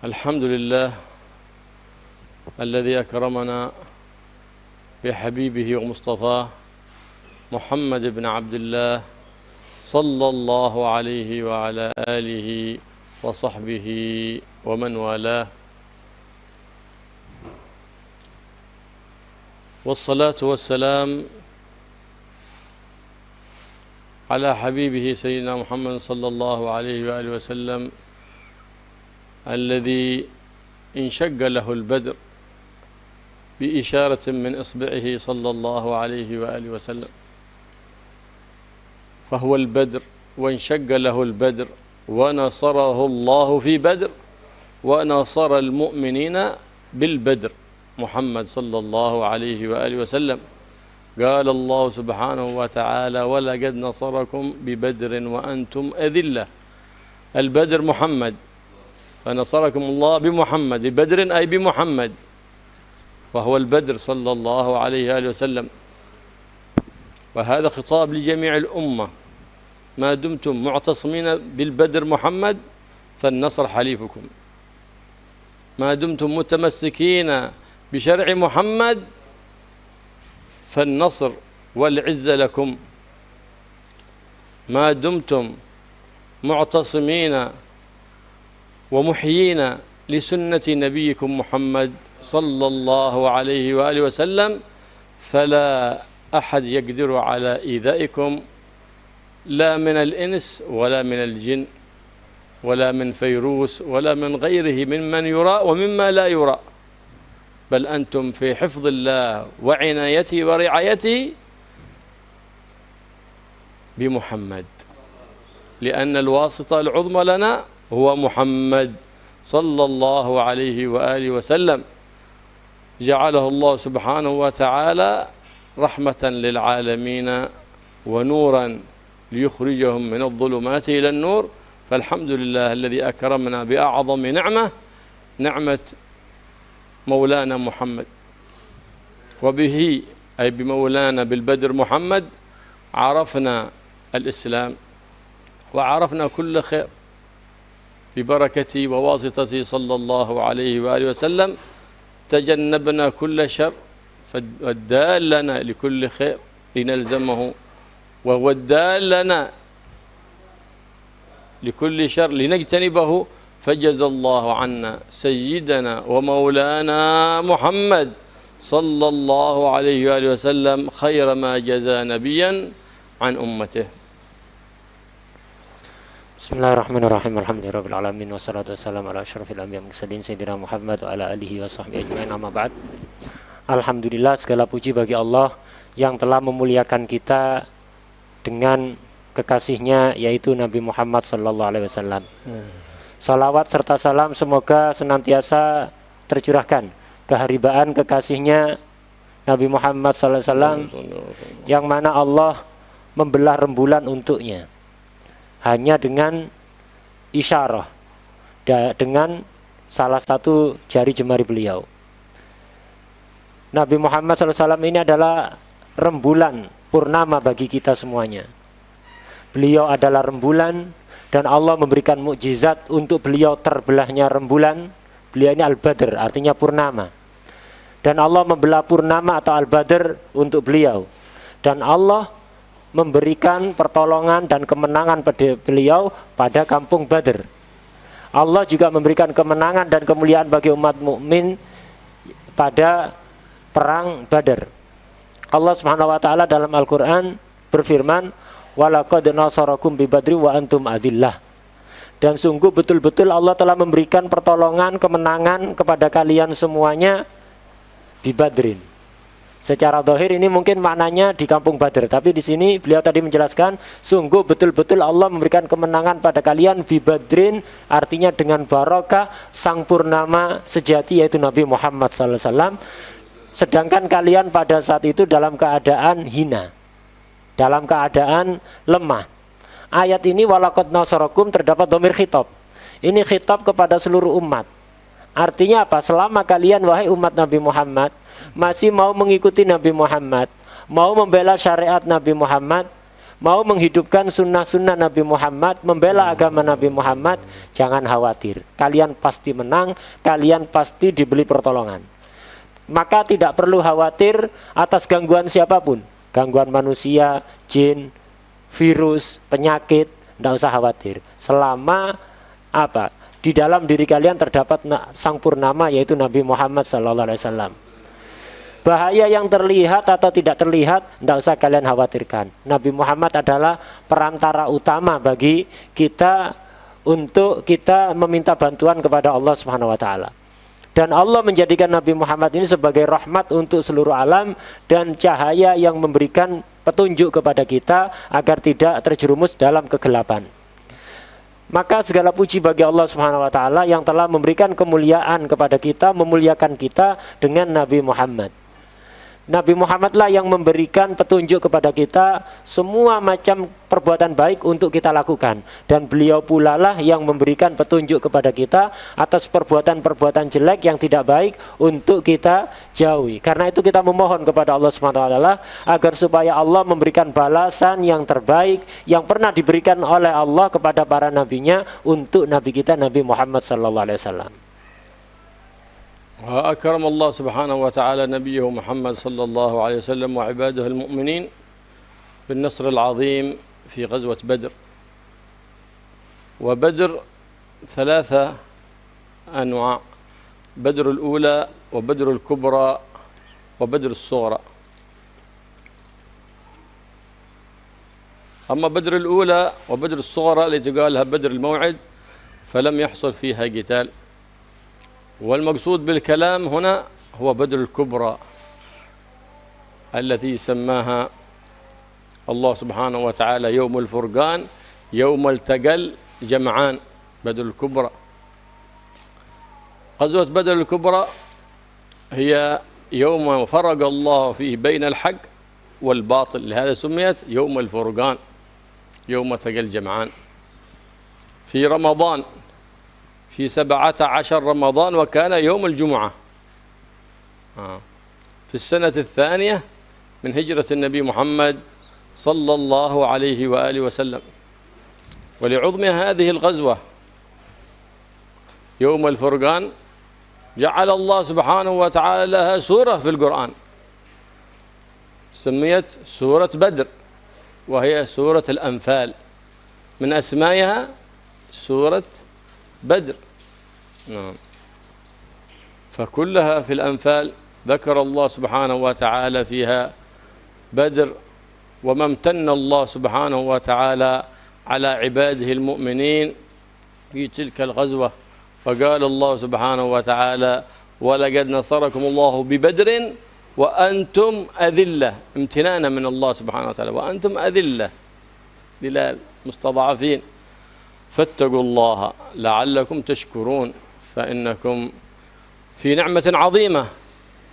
الحمد لله الذي أكرمنا بحبيبه ومصطفاه محمد بن عبد الله صلى الله عليه وعلى آله وصحبه ومن والاه، والصلاة والسلام على حبيبه سيدنا محمد صلى الله عليه وآله وسلم الذي انشق له البدر بإشارة من إصبعه صلى الله عليه وآله وسلم، فهو البدر وانشق له البدر ونصره الله في بدر ونصر المؤمنين بالبدر محمد صلى الله عليه وآله وسلم. قال الله سبحانه وتعالى: ولقد نصركم ببدر وأنتم أذلة. البدر محمد، فنصركم الله بمحمد، ببدر أي بمحمد، وهو البدر صلى الله عليه وآله وسلم. وهذا خطاب لجميع الأمة، ما دمتم معتصمين بالبدر محمد فالنصر حليفكم، ما دمتم متمسكين بشرع محمد فالنصر والعزة لكم، ما دمتم معتصمين ومحيين لسنة نبيكم محمد صلى الله عليه وآله وسلم فلا أحد يقدر على إيذائكم، لا من الإنس ولا من الجن ولا من فيروس ولا من غيره ممن يرى ومما لا يرى، بل أنتم في حفظ الله وعنايته ورعايته بمحمد، لأن الواسطة العظمى لنا هو محمد صلى الله عليه وآله وسلم. جعله الله سبحانه وتعالى رحمة للعالمين ونورا ليخرجهم من الظلمات إلى النور، فالحمد لله الذي أكرمنا بأعظم نعمة، نعمة مولانا محمد، وبه أي بمولانا بالبدر محمد عرفنا الإسلام وعرفنا كل خير ببركته وواسطته صلى الله عليه وآله وسلم، تجنبنا كل شر، فالدال لنا لكل خير لنلزمه، وهو الدال لنا لكل شر لنجتنبه، فجزى الله عنا سيدنا ومولانا محمد صلى الله عليه وآله وسلم خير ما جزى نبيا عن أمته. Bismillahirrahmanirrahim. Alhamdulillahirabbil alamin wassalatu wassalamu ala asyrafil anbiya'i wal mursalin sayyidina Muhammad wa ala alihi wa sahbihi ajmain, amma ba'd. Alhamdulillah, segala puji bagi Allah yang telah memuliakan kita dengan kekasihnya yaitu Nabi Muhammad sallallahu alaihi wasallam. Salawat serta salam semoga senantiasa tercurahkan keharibaan kekasihnya Nabi Muhammad sallallahu alaihi wasallam yang mana Allah membelah rembulan untuknya hanya dengan isyarah, dengan salah satu jari jemari beliau. Nabi Muhammad SAW ini adalah rembulan purnama bagi kita semuanya. Beliau adalah rembulan dan Allah memberikan mukjizat untuk beliau terbelahnya rembulan. Beliau ini Al-Badr, artinya purnama. Dan Allah membelah purnama atau Al-Badr untuk beliau. Dan Allah memberikan pertolongan dan kemenangan pada beliau pada kampung Badr. Allah juga memberikan kemenangan dan kemuliaan bagi umat mukmin pada perang Badr. Allah Subhanahu wa taala dalam Al-Qur'an berfirman, "Walaqad nasarakum bi badri wa antum adillah." Dan sungguh betul-betul Allah telah memberikan pertolongan, kemenangan kepada kalian semuanya di Badrin. Secara zahir ini mungkin maknanya di kampung Badr, tapi di sini beliau tadi menjelaskan sungguh betul-betul Allah memberikan kemenangan pada kalian bi Badrin, artinya dengan barokah sang purnama sejati yaitu Nabi Muhammad SAW. Sedangkan kalian pada saat itu dalam keadaan hina, dalam keadaan lemah. Ayat ini walaqad nasarakum terdapat dhamir khitab. Ini khitab kepada seluruh umat. Artinya apa? Selama kalian wahai umat Nabi Muhammad masih mau mengikuti Nabi Muhammad, mau membela syariat Nabi Muhammad, mau menghidupkan sunnah-sunnah Nabi Muhammad, membela agama Nabi Muhammad, jangan khawatir. Kalian pasti menang, kalian pasti diberi pertolongan. Maka tidak perlu khawatir atas gangguan siapapun. Gangguan manusia, jin, virus, penyakit, tidak usah khawatir. Selama apa? Di dalam diri kalian terdapat sang purnama, yaitu Nabi Muhammad SAW. Bahaya yang terlihat atau tidak terlihat, tidak usah kalian khawatirkan. Nabi Muhammad adalah perantara utama bagi kita untuk kita meminta bantuan kepada Allah Subhanahu wa taala. Dan Allah menjadikan Nabi Muhammad ini sebagai rahmat untuk seluruh alam dan cahaya yang memberikan petunjuk kepada kita agar tidak terjerumus dalam kegelapan. Maka segala puji bagi Allah Subhanahu wa taala yang telah memberikan kemuliaan kepada kita, memuliakan kita dengan Nabi Muhammad. Nabi Muhammadlah yang memberikan petunjuk kepada kita semua macam perbuatan baik untuk kita lakukan, dan beliau pula lah yang memberikan petunjuk kepada kita atas perbuatan-perbuatan jelek yang tidak baik untuk kita jauhi. Karena itu kita memohon kepada Allah Subhanahu wa taala agar supaya Allah memberikan balasan yang terbaik yang pernah diberikan oleh Allah kepada para nabinya untuk nabi kita Nabi Muhammad sallallahu alaihi wasallam. وأكرم الله سبحانه وتعالى نبيه محمد صلى الله عليه وسلم وعباده المؤمنين بالنصر العظيم في غزوة بدر. وبدر ثلاثة أنواع: بدر الأولى وبدر الكبرى وبدر الصغرى. أما بدر الأولى وبدر الصغرى التي قالها بدر الموعد فلم يحصل فيها قتال، والمقصود بالكلام هنا هو بدر الكبرى التي سماها الله سبحانه وتعالى يوم الفرقان، يوم التقى الجمعان، بدر الكبرى. غزوة بدر الكبرى هي يوم فرق الله فيه بين الحق والباطل، لهذا سميت يوم الفرقان، يوم التقى الجمعان، في رمضان، في 17 رمضان، وكان يوم الجمعة في السنة الثانية من هجرة النبي محمد صلى الله عليه وآله وسلم. ولعظم هذه الغزوة يوم الفرقان جعل الله سبحانه وتعالى لها سورة في القرآن سميت سورة بدر، وهي سورة الأنفال، من أسمائها سورة بدر. نعم. فكلها في الأنفال ذكر الله سبحانه وتعالى فيها بدر، وما امتن الله سبحانه وتعالى على عباده المؤمنين في تلك الغزوة. فقال الله سبحانه وتعالى: ولقد نصركم الله ببدر وأنتم أذلة، امتنانا من الله سبحانه وتعالى، وأنتم أذلة للمستضعفين، فاتقوا الله لعلكم تشكرون، فإنكم في نعمة عظيمة،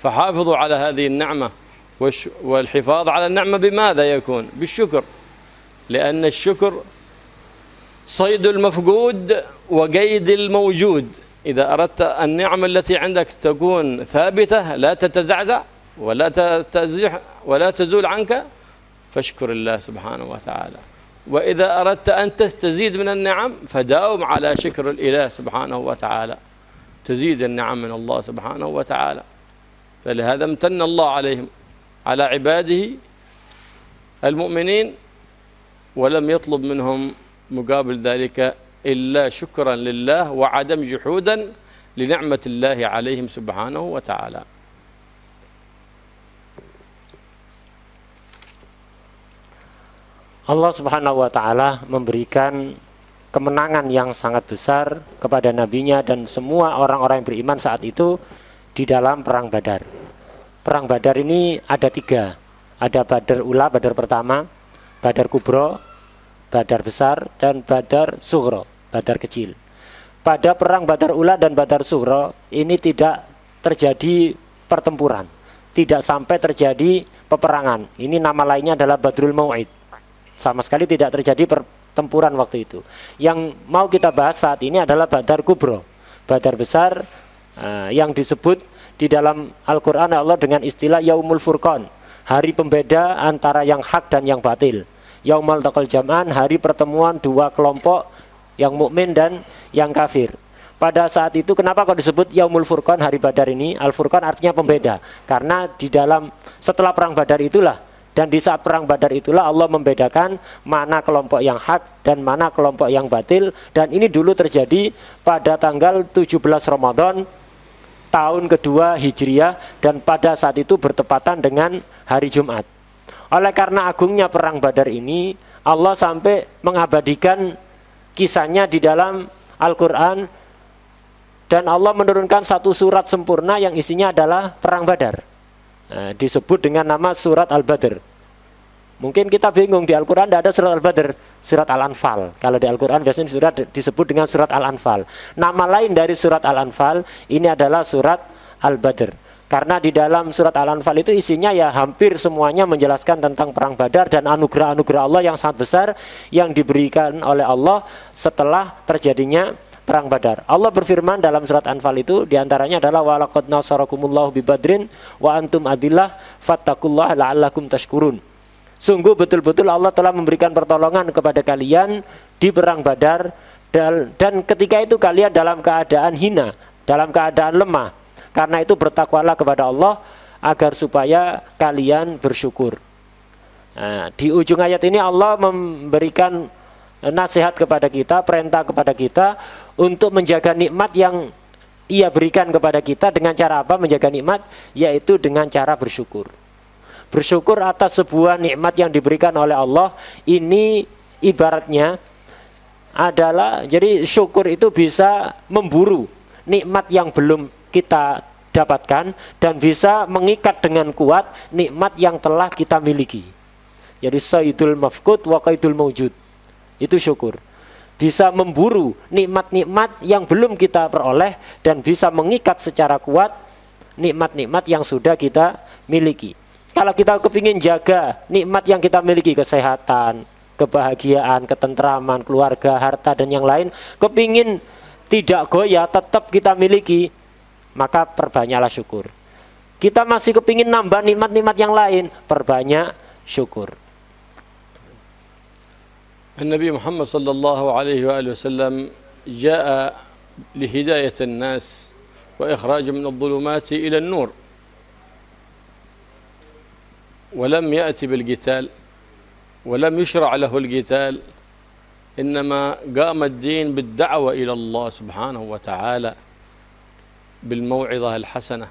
فحافظوا على هذه النعمة. والحفاظ على النعمة بماذا يكون؟ بالشكر، لأن الشكر صيد المفقود وقيد الموجود. إذا أردت النعمة التي عندك تكون ثابتة لا تتزعزع ولا تزول عنك، فاشكر الله سبحانه وتعالى. وإذا أردت أن تستزيد من النعم فداوم على شكر الإله سبحانه وتعالى، تزيد النعم من الله سبحانه وتعالى. فلهذا امتن الله عليهم، على عباده المؤمنين، ولم يطلب منهم مقابل ذلك إلا شكرا لله وعدم جحودا لنعمة الله عليهم سبحانه وتعالى. Allah Subhanahu wa taala memberikan kemenangan yang sangat besar kepada nabinya dan semua orang-orang yang beriman saat itu di dalam perang Badar. Perang Badar ini ada 3. Ada Badar Ula, Badar pertama, Badar Kubro, Badar besar, dan Badar Sughro, Badar kecil. Pada perang Badar Ula dan Badar Sughro ini tidak terjadi pertempuran, tidak sampai terjadi peperangan. Ini nama lainnya adalah Badrul Mau'id. Sama sekali tidak terjadi pertempuran waktu itu. Yang mau kita bahas saat ini adalah Badar Kubro, Badar besar, yang disebut di dalam Al-Quran Allah dengan istilah Yaumul Furqan, hari pembeda antara yang hak dan yang batil. Yaumal taqal jam'an, hari pertemuan dua kelompok, yang mukmin dan yang kafir. Pada saat itu kenapa kok disebut Yaumul Furqan, hari Badar ini? Al-Furqan artinya pembeda. Karena di dalam setelah perang Badar itulah, dan di saat perang Badar itulah Allah membedakan mana kelompok yang hak dan mana kelompok yang batil. Dan ini dulu terjadi pada tanggal 17 Ramadan tahun kedua Hijriah, dan pada saat itu bertepatan dengan hari Jumat. Oleh karena agungnya perang Badar ini, Allah sampai mengabadikan kisahnya di dalam Al-Quran, dan Allah menurunkan satu surat sempurna yang isinya adalah perang Badar. Disebut dengan nama surat Al-Badr. Mungkin kita bingung, di Al-Quran tidak ada surat Al-Badr, surat Al-Anfal. Kalau di Al-Quran biasanya surat disebut dengan surat Al-Anfal. Nama lain dari surat Al-Anfal ini adalah surat Al-Badr. Karena di dalam surat Al-Anfal itu isinya ya hampir semuanya menjelaskan tentang perang Badar dan anugerah-anugerah Allah yang sangat besar yang diberikan oleh Allah setelah terjadinya perang Badar. Allah berfirman dalam surat Anfal itu, diantaranya adalah walaqad nasarakumullahu bibadrin wa antum adillah fattaqullaha la'allakum tashkurun. Sungguh betul-betul Allah telah memberikan pertolongan kepada kalian di perang Badar, dan ketika itu kalian dalam keadaan hina, dalam keadaan lemah. Karena itu bertakwalah kepada Allah agar supaya kalian bersyukur. Di ujung ayat ini Allah memberikan nasihat kepada kita, perintah kepada kita untuk menjaga nikmat yang Ia berikan kepada kita. Dengan cara apa menjaga nikmat? Yaitu dengan cara bersyukur. Bersyukur atas sebuah nikmat yang diberikan oleh Allah. Ini ibaratnya adalah, jadi syukur itu bisa memburu nikmat yang belum kita dapatkan dan bisa mengikat dengan kuat nikmat yang telah kita miliki. Jadi sayyidul mafqud wa qaidul mawjud. Itu syukur. Bisa memburu nikmat-nikmat yang belum kita peroleh dan bisa mengikat secara kuat nikmat-nikmat yang sudah kita miliki. Kalau kita kepingin jaga nikmat yang kita miliki, kesehatan, kebahagiaan, ketentraman, keluarga, harta dan yang lain, kepingin tidak goyah tetap kita miliki, maka perbanyaklah syukur. Kita masih kepingin nambah nikmat-nikmat yang lain, perbanyak syukur. النبي محمد صلى الله عليه وآله وسلم جاء لهداية الناس وإخراج من الظلمات إلى النور، ولم يأتي بالقتال ولم يشرع له القتال، إنما قام الدين بالدعوة إلى الله سبحانه وتعالى بالموعظة الحسنة،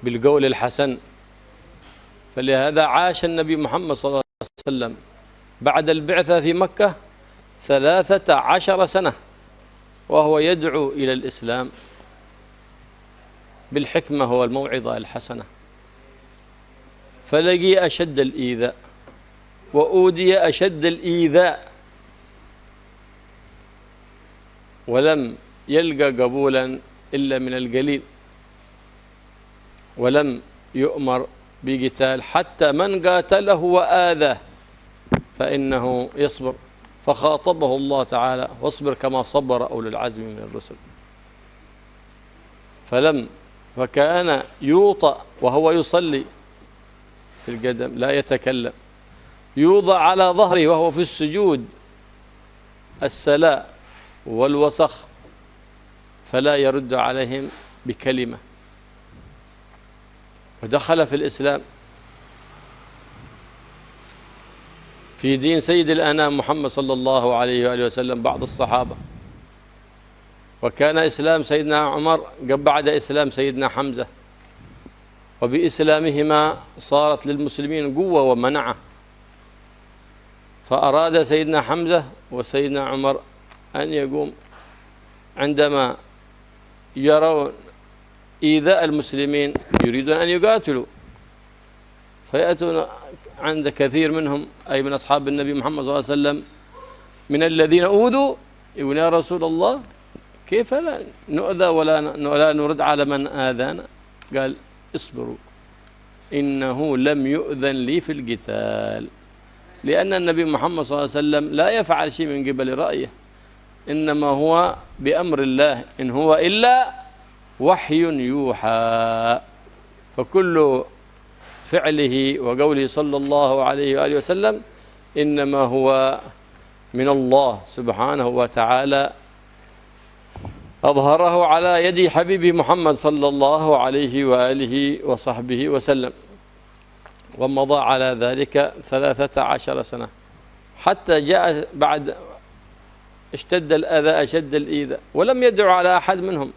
بالقول الحسن. فلهذا عاش النبي محمد صلى الله عليه وسلم بعد البعثة في مكة 13 سنة وهو يدعو إلى الإسلام بالحكمة والموعظة الحسنة، فلقي أشد الإيذاء وأودي أشد الإيذاء ولم يلقى قبولا إلا من القليل، ولم يؤمر بقتال حتى من قاتله وآذاه فإنه يصبر، فخاطبه الله تعالى واصبر كما صبر أولو العزم من الرسل. فكان يوطأ وهو يصلي في القدم لا يتكلم، يوضع على ظهره وهو في السجود السلاء والوسخ فلا يرد عليهم بكلمة، ودخل في الإسلام في دين سيد الأنام محمد صلى الله عليه وآله وسلم بعض الصحابة. وكان إسلام سيدنا عمر بعد إسلام سيدنا حمزة، وبإسلامهما صارت للمسلمين قوة ومنعة. فأراد سيدنا حمزة وسيدنا عمر أن يقوم عندما يرون إيذاء المسلمين يريدون أن يقاتلوا، فيأتون عند كثير منهم أي من أصحاب النبي محمد صلى الله عليه وسلم من الذين أوذوا يقول يا رسول الله كيف لا نؤذى ولا نرد على من آذانا؟ قال اصبروا إنه لم يؤذن لي في القتال، لأن النبي محمد صلى الله عليه وسلم لا يفعل شيء من قبل رأيه، إنما هو بأمر الله، إن هو إلا وحي يوحى. فكل فعله وقوله صلى الله عليه وآله وسلم إنما هو من الله سبحانه وتعالى أظهره على يد حبيبي محمد صلى الله عليه وآله وصحبه وسلم، ومضى على ذلك 13 سنة حتى جاء بعد اشتد الأذى أشد الإيذاء، ولم يدعو على أحد منهم،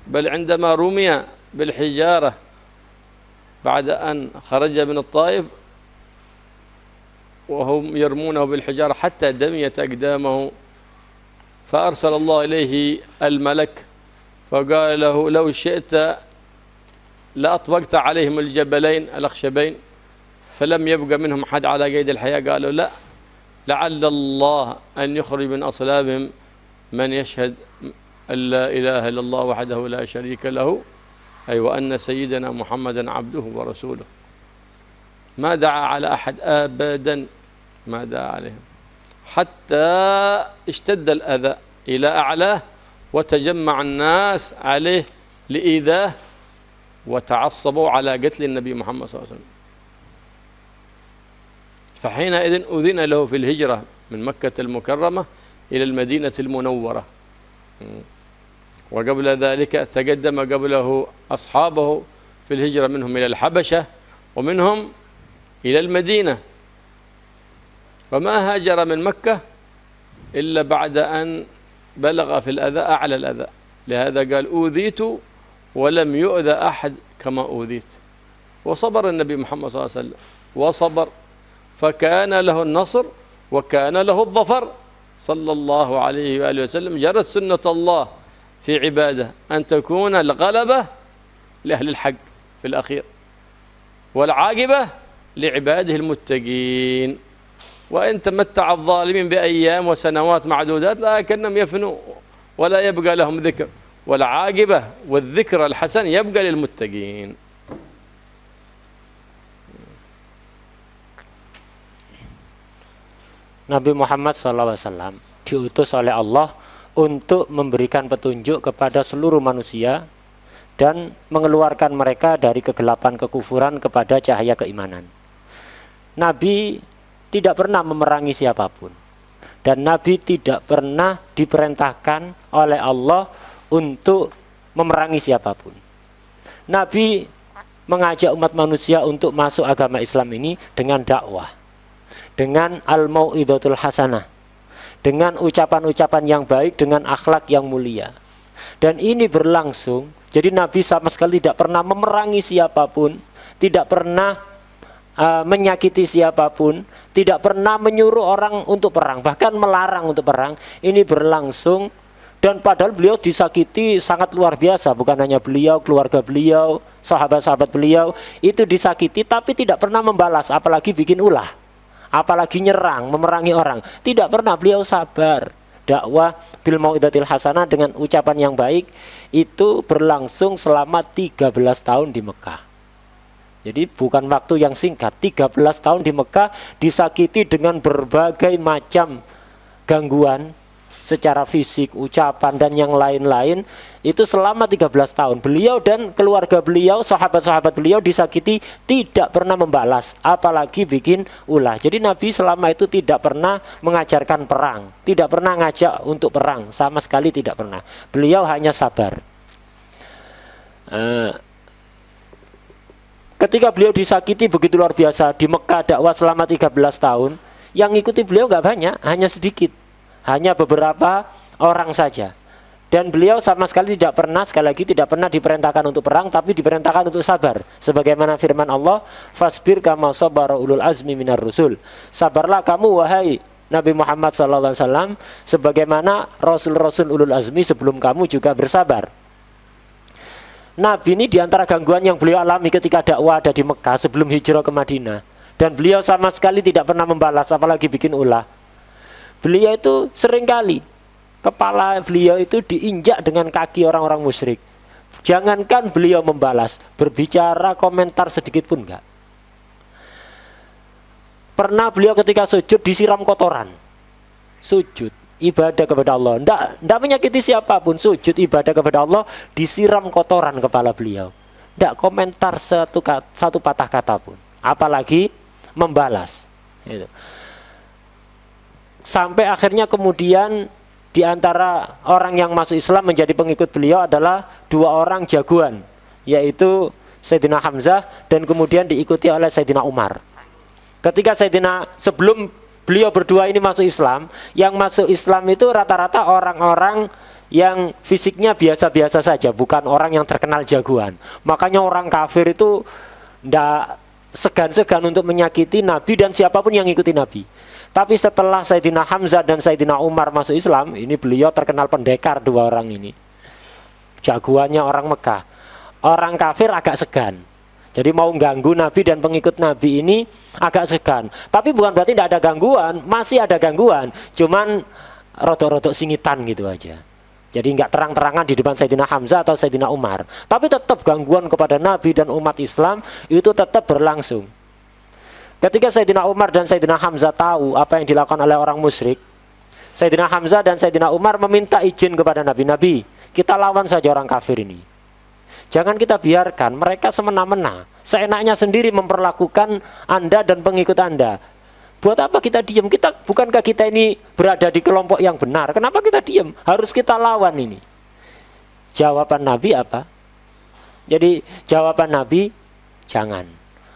بل عندما رمي بالحجارة بعد أن خرج من الطائف وهم يرمونه بالحجارة حتى دميت أقدامه، فأرسل الله إليه الملك فقال له لو شئت لأطبقت عليهم الجبلين الأخشبين فلم يبق منهم أحد على قيد الحياة. قالوا لا، لعل الله أن يخرج من أصلابهم من يشهد أن لا إله إلا الله وحده لا شريك له، أي وأن سيدنا محمدا عبده ورسوله. ما دعا على أحد أبدا، ما دعا عليهم حتى اشتد الأذى إلى أعلاه وتجمع الناس عليه لإيذاه وتعصبوا على قتل النبي محمد صلى الله عليه وسلم. فحينئذ أذن له في الهجرة من مكة المكرمة إلى المدينة المنورة، وقبل ذلك تقدم قبله أصحابه في الهجرة، منهم إلى الحبشة ومنهم إلى المدينة، وما هاجر من مكة إلا بعد أن بلغ في الأذى أعلى الأذى. لهذا قال أوذيت ولم يؤذى أحد كما أوذيت. وصبر النبي محمد صلى الله عليه وسلم وصبر، فكان له النصر وكان له الظفر صلى الله عليه وآله وسلم. جرت سنة الله في عباده أن تكون الغلبة لأهل الحق في الأخير والعاقبة لعباده المتقين. وإن تمتع الظالمين بأيام وسنوات معدودات لكنهم يفنوا ولا يبقى لهم ذكر، والعاقبة والذكر الحسن يبقى للمتقين. Nabi Muhammad SAW diutus oleh Allah untuk memberikan petunjuk kepada seluruh manusia dan mengeluarkan mereka dari kegelapan kekufuran kepada cahaya keimanan. Nabi tidak pernah memerangi siapapun, dan Nabi tidak pernah diperintahkan oleh Allah untuk memerangi siapapun. Nabi mengajak umat manusia untuk masuk agama Islam ini dengan dakwah, dengan al-mau'idatul hasanah, dengan ucapan-ucapan yang baik, dengan akhlak yang mulia. Dan ini berlangsung, jadi Nabi sama sekali tidak pernah memerangi siapapun, tidak pernah menyakiti siapapun, tidak pernah menyuruh orang untuk perang, bahkan melarang untuk perang. Ini berlangsung, dan padahal beliau disakiti sangat luar biasa. Bukan hanya beliau, keluarga beliau, sahabat-sahabat beliau itu disakiti, tapi tidak pernah membalas, apalagi bikin ulah, apalagi nyerang, memerangi orang. Tidak pernah, beliau sabar. Dakwah bil mau'idatil hasanah dengan ucapan yang baik itu berlangsung selama 13 tahun di Mekah. Jadi bukan waktu yang singkat, 13 tahun di Mekah disakiti dengan berbagai macam gangguan secara fisik, ucapan, dan yang lain-lain. Itu selama 13 tahun beliau dan keluarga beliau, sahabat-sahabat beliau disakiti, tidak pernah membalas, apalagi bikin ulah. Jadi Nabi selama itu tidak pernah mengajarkan perang, tidak pernah ngajak untuk perang, sama sekali tidak pernah. Beliau hanya sabar. Ketika beliau disakiti begitu luar biasa di Mekah, dakwah selama 13 tahun, yang ngikuti beliau nggak banyak, hanya sedikit, hanya beberapa orang saja. Dan beliau sama sekali tidak pernah, sekali lagi tidak pernah diperintahkan untuk perang, tapi diperintahkan untuk sabar. Sebagaimana firman Allah, fasbir kama sabara ulul azmi minar rusul. Sabarlah kamu wahai Nabi Muhammad SAW, sebagaimana rasul-rasul ulul azmi sebelum kamu juga bersabar. Nabi ini diantara gangguan yang beliau alami ketika dakwah ada di Mekah sebelum hijrah ke Madinah, dan beliau sama sekali tidak pernah membalas, apalagi bikin ulah. Beliau itu seringkali kepala beliau itu diinjak dengan kaki orang-orang musyrik. Jangankan beliau membalas, berbicara, komentar sedikit pun enggak. Pernah beliau ketika sujud disiram kotoran. Sujud ibadah kepada Allah, tidak menyakiti siapapun, sujud ibadah kepada Allah, disiram kotoran kepala beliau, tidak komentar satu patah kata pun. apalagi membalas. Gitu. Sampai akhirnya kemudian di antara orang yang masuk Islam menjadi pengikut beliau adalah 2 orang jagoan, yaitu Sayyidina Hamzah dan kemudian diikuti oleh Sayyidina Umar. Ketika sebelum beliau berdua ini masuk Islam, yang masuk Islam itu rata-rata orang-orang yang fisiknya biasa-biasa saja, bukan orang yang terkenal jagoan. Makanya orang kafir itu tidak segan-segan untuk menyakiti Nabi dan siapapun yang ikuti Nabi. Tapi setelah Sayyidina Hamzah dan Sayyidina Umar masuk Islam, ini beliau terkenal pendekar 2 orang ini. Jagoannya orang Mekah. Orang kafir agak segan. Jadi mau ganggu Nabi dan pengikut Nabi ini agak segan. Tapi bukan berarti tidak ada gangguan, masih ada gangguan. Cuman rodok-rodok singitan gitu aja. Jadi nggak terang-terangan di depan Sayyidina Hamzah atau Sayyidina Umar. Tapi tetap gangguan kepada Nabi dan umat Islam itu tetap berlangsung. Ketika Sayyidina Umar dan Sayyidina Hamzah tahu apa yang dilakukan oleh orang musyrik, Sayyidina Hamzah dan Sayyidina Umar meminta izin kepada Nabi. Nabi, kita lawan saja orang kafir ini. Jangan kita biarkan mereka semena-mena, seenaknya sendiri memperlakukan Anda dan pengikut Anda. Buat apa kita diam? Bukankah kita ini berada di kelompok yang benar? Kenapa kita diam? Harus kita lawan ini. Jawaban Nabi apa? Jadi jawaban Nabi, jangan.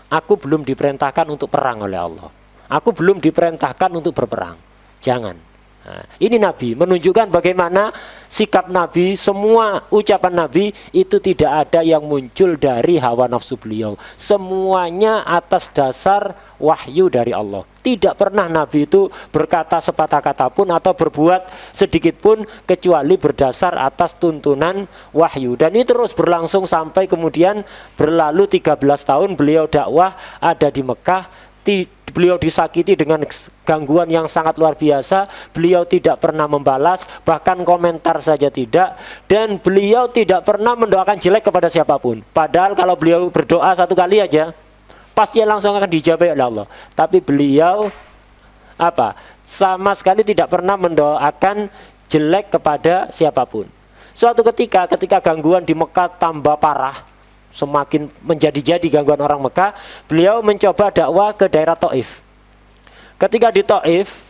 Aku belum diperintahkan untuk perang oleh Allah. Aku belum diperintahkan untuk berperang. Jangan. Nah, ini Nabi menunjukkan bagaimana sikap Nabi, semua ucapan Nabi itu tidak ada yang muncul dari hawa nafsu beliau. Semuanya atas dasar wahyu dari Allah. Tidak pernah Nabi itu berkata sepatah kata pun atau berbuat sedikit pun kecuali berdasar atas tuntunan wahyu. Dan ini terus berlangsung sampai kemudian berlalu 13 tahun beliau dakwah ada di Mekah. Beliau disakiti dengan gangguan yang sangat luar biasa. Beliau tidak pernah membalas, bahkan komentar saja tidak. Dan beliau tidak pernah mendoakan jelek kepada siapapun. Padahal kalau beliau berdoa 1 kali aja, pasti langsung akan dijawab oleh Allah. Tapi beliau sama sekali tidak pernah mendoakan jelek kepada siapapun. Suatu ketika gangguan di Mekah tambah parah, semakin menjadi-jadi gangguan orang Mekah, beliau mencoba dakwah ke daerah Taif. Ketika di Taif,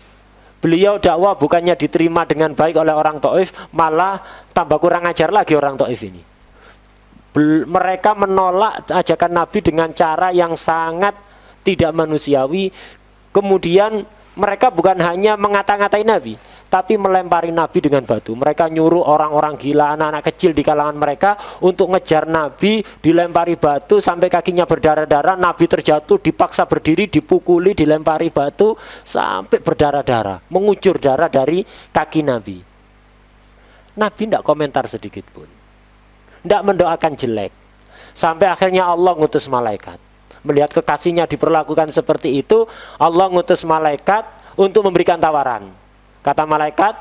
beliau dakwah bukannya diterima dengan baik oleh orang Taif, malah tambah kurang ajar lagi orang Taif ini. Mereka menolak ajakan Nabi dengan cara yang sangat tidak manusiawi. Kemudian mereka bukan hanya mengata-ngatai Nabi, tapi melempari Nabi dengan batu. Mereka nyuruh orang-orang gila, anak-anak kecil di kalangan mereka untuk ngejar Nabi, dilempari batu sampai kakinya berdarah-darah. Nabi terjatuh, dipaksa berdiri, dipukuli, dilempari batu sampai berdarah-darah, mengucur darah dari kaki Nabi. Nabi tidak komentar sedikit pun, tidak mendoakan jelek. Sampai akhirnya Allah ngutus malaikat. Melihat kekasihnya diperlakukan seperti itu, Allah ngutus malaikat untuk memberikan tawaran. Kata malaikat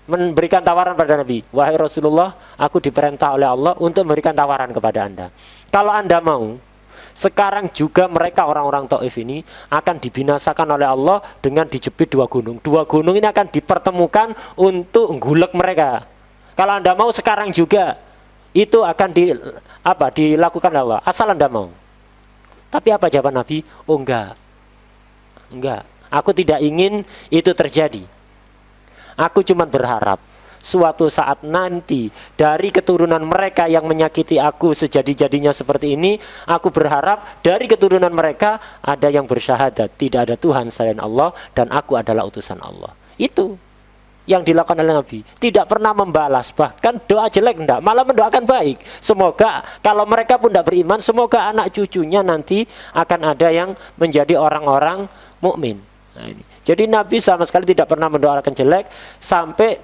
memberikan tawaran pada Nabi, wahai Rasulullah, aku diperintah oleh Allah untuk memberikan tawaran kepada Anda. Kalau Anda mau, sekarang juga mereka orang-orang Taif ini akan dibinasakan oleh Allah dengan dijepit 2 gunung. 2 gunung ini akan dipertemukan untuk gulek mereka. Kalau Anda mau sekarang juga, itu akan dilakukan oleh Allah, asal Anda mau. Tapi apa jawaban Nabi? Oh enggak, aku tidak ingin itu terjadi. Aku cuma berharap suatu saat nanti dari keturunan mereka yang menyakiti aku sejadi-jadinya seperti ini, aku berharap dari keturunan mereka ada yang bersyahadat tidak ada Tuhan selain Allah dan aku adalah utusan Allah. Itu yang dilakukan oleh Nabi. Tidak pernah membalas, bahkan doa jelek enggak, malah mendoakan baik. Semoga kalau mereka pun tidak beriman, semoga anak cucunya nanti akan ada yang menjadi orang-orang mukmin. Nah, ini. Jadi Nabi sama sekali tidak pernah mendoakan jelek, sampai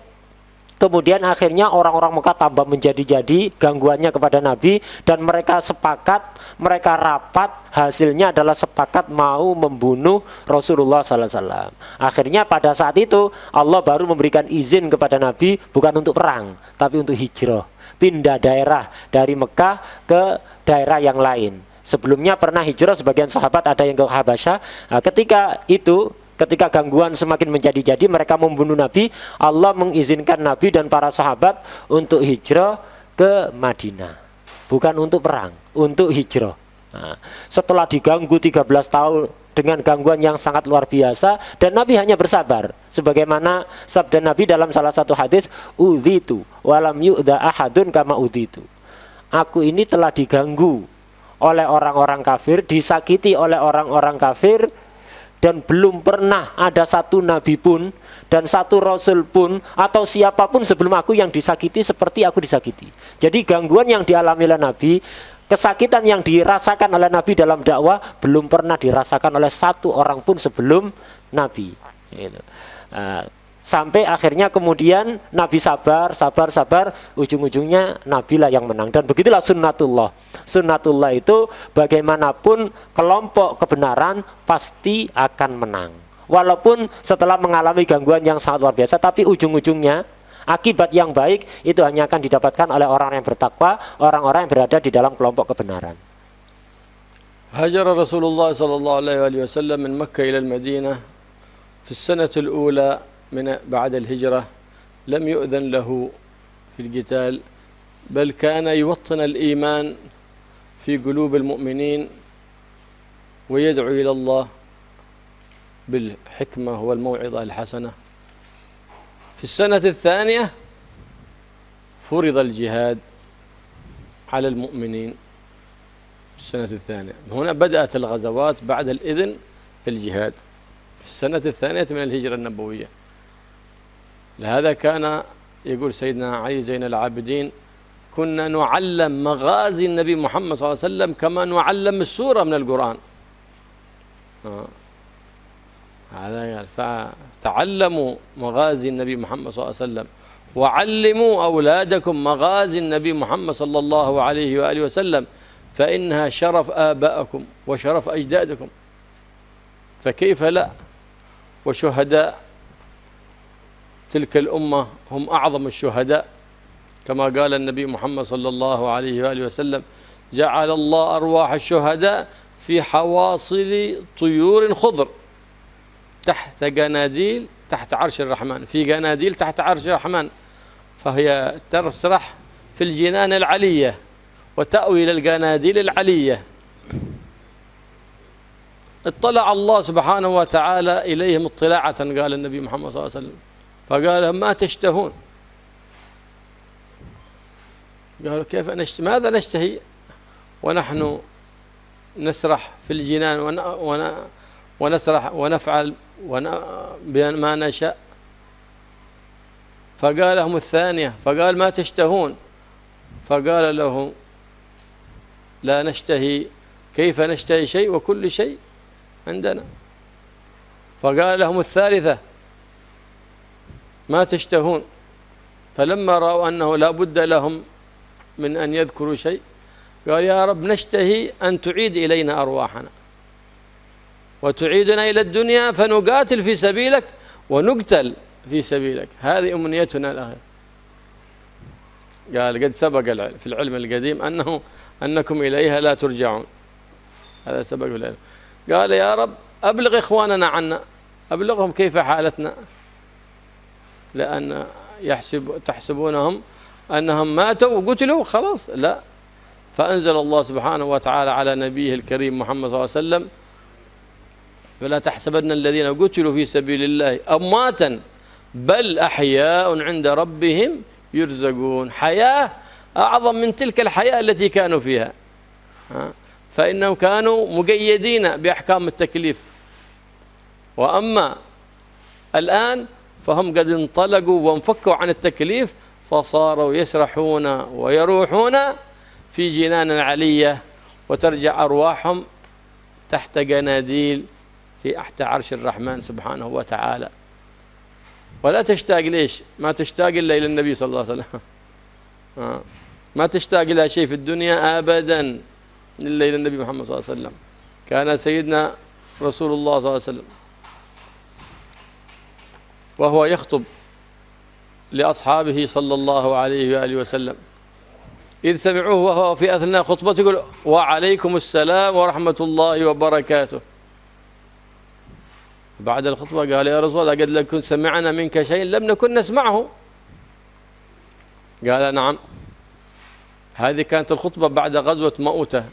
kemudian akhirnya orang-orang Mekah tambah menjadi-jadi gangguannya kepada Nabi, dan mereka sepakat, mereka rapat, hasilnya adalah sepakat mau membunuh Rasulullah SAW. Akhirnya pada saat itu Allah baru memberikan izin kepada Nabi bukan untuk perang, tapi untuk hijrah, pindah daerah dari Mekah ke daerah yang lain. Sebelumnya pernah hijrah, sebagian sahabat ada yang ke Habasyah. Nah, ketika gangguan semakin menjadi-jadi, mereka membunuh Nabi. Allah mengizinkan Nabi dan para sahabat untuk hijrah ke Madinah. Bukan untuk perang, untuk hijrah. Nah, setelah diganggu 13 tahun dengan gangguan yang sangat luar biasa, dan Nabi hanya bersabar. Sebagaimana sabda Nabi dalam salah satu hadis, udhitu walam yu'da ahadun kama udhitu. Aku ini telah diganggu oleh orang-orang kafir, disakiti oleh orang-orang kafir, dan belum pernah ada satu nabi pun dan satu rasul pun atau siapapun sebelum aku yang disakiti seperti aku disakiti. Jadi gangguan yang dialami oleh Nabi, kesakitan yang dirasakan oleh Nabi dalam dakwah belum pernah dirasakan oleh satu orang pun sebelum Nabi. Sampai akhirnya kemudian Nabi sabar, ujung-ujungnya Nabilah yang menang. Dan begitulah sunnatullah. Sunnatullah itu bagaimanapun kelompok kebenaran pasti akan menang. Walaupun setelah mengalami gangguan yang sangat luar biasa, tapi ujung-ujungnya akibat yang baik itu hanya akan didapatkan oleh orang yang bertakwa, orang-orang yang berada di dalam kelompok kebenaran. هاجر رسول الله صلى الله عليه وسلم من مكة إلى المدينة في السنة الأولى بعد الهجرة. لم يؤذن له في القتال، بل كان يوطن الإيمان في قلوب المؤمنين ويدعو إلى الله بالحكمة والموعظة الحسنة. في السنة الثانية فرض الجهاد على المؤمنين. في السنة الثانية هنا بدأت الغزوات بعد الإذن في الجهاد في السنة الثانية من الهجرة النبوية. لهذا كان يقول سيدنا علي زين العابدين: كنا نعلم مغازي النبي محمد صلى الله عليه وسلم كما نعلم السورة من القرآن. هذا فتعلموا مغازي النبي محمد صلى الله عليه وسلم، وعلموا أولادكم مغازي النبي محمد صلى الله عليه وآله وسلم، فإنها شرف آبائكم وشرف أجدادكم، فكيف لا؟ وشهداء تلك الأمة هم أعظم الشهداء، كما قال النبي محمد صلى الله عليه وآله وسلم: جعل الله أرواح الشهداء في حواصل طيور خضر تحت قناديل تحت عرش الرحمن، في قناديل تحت عرش الرحمن، فهي تسرح في الجنان العلية وتأوي إلى القناديل العلية. اطلع الله سبحانه وتعالى إليهم اطلاعة، قال النبي محمد صلى الله عليه وسلم، فقال لهم: ما تشتهون؟ قالوا: كيف نشتهي؟ ماذا نشتهي ونحن نسرح في الجنان ونسرح ونفعل بما نشاء؟ فقال لهم الثانية، فقال: ما تشتهون؟ فقال لهم: لا نشتهي، كيف نشتهي شيء وكل شيء عندنا؟ فقال لهم الثالثة: ما تشتهون؟ فلما رأوا أنه لا بد لهم من أن يذكروا شيء، قال: يا رب نشتهي أن تعيد إلينا أرواحنا وتعيدنا إلى الدنيا فنقاتل في سبيلك ونقتل في سبيلك، هذه أمنيتنا الآخرة. قال: قد سبق في العلم القديم أنكم إليها لا ترجعون، هذا سبق في العلم. قال: يا رب أبلغ إخواننا عنا، أبلغهم كيف حالتنا، لأن تحسبونهم أنهم ماتوا وقتلوا خلاص، لا. فأنزل الله سبحانه وتعالى على نبيه الكريم محمد صلى الله عليه وسلم: فلا تحسبن الذين قتلوا في سبيل الله أمواتا بل أحياء عند ربهم يرزقون. حياة أعظم من تلك الحياة التي كانوا فيها، فإنهم كانوا مقيدين بأحكام التكليف، وأما الآن فهم قد انطلقوا وانفكوا عن التكليف، فصاروا يسرحون ويروحون في جنان علية، وترجع أرواحهم تحت قناديل تحت عرش الرحمن سبحانه وتعالى. ولا تشتاق ليش؟ ما تشتاق إلا إلى النبي صلى الله عليه وسلم، ما تشتاق إلى شيء في الدنيا أبدا إلا إلى النبي محمد صلى الله عليه وسلم. كان سيدنا رسول الله صلى الله عليه وسلم وهو يخطب لأصحابه صلى الله عليه وآله وسلم، إذ سمعوه وهو في أثناء خطبته يقول: وعليكم السلام ورحمة الله وبركاته. بعد الخطبة قال: يا رسول الله، قد لكن سمعنا منك شيء لم نكن نسمعه. قال: نعم. هذه كانت الخطبة بعد غزوة مؤتة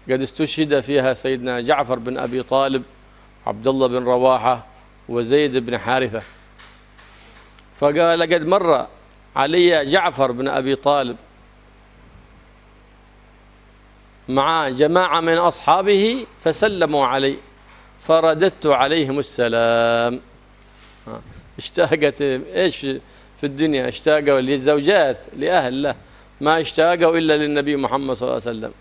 قد استشهد فيها سيدنا جعفر بن أبي طالب، عبد الله بن رواحة، وزيد بن حارثة. فقال قد مر علي جعفر بن أبي طالب مع جماعة من أصحابه فسلموا علي فرددت عليهم السلام. اشتاقت إيش في الدنيا؟ اشتاقوا للزوجات لأهل له، ما اشتاقوا إلا للنبي محمد صلى الله عليه وسلم.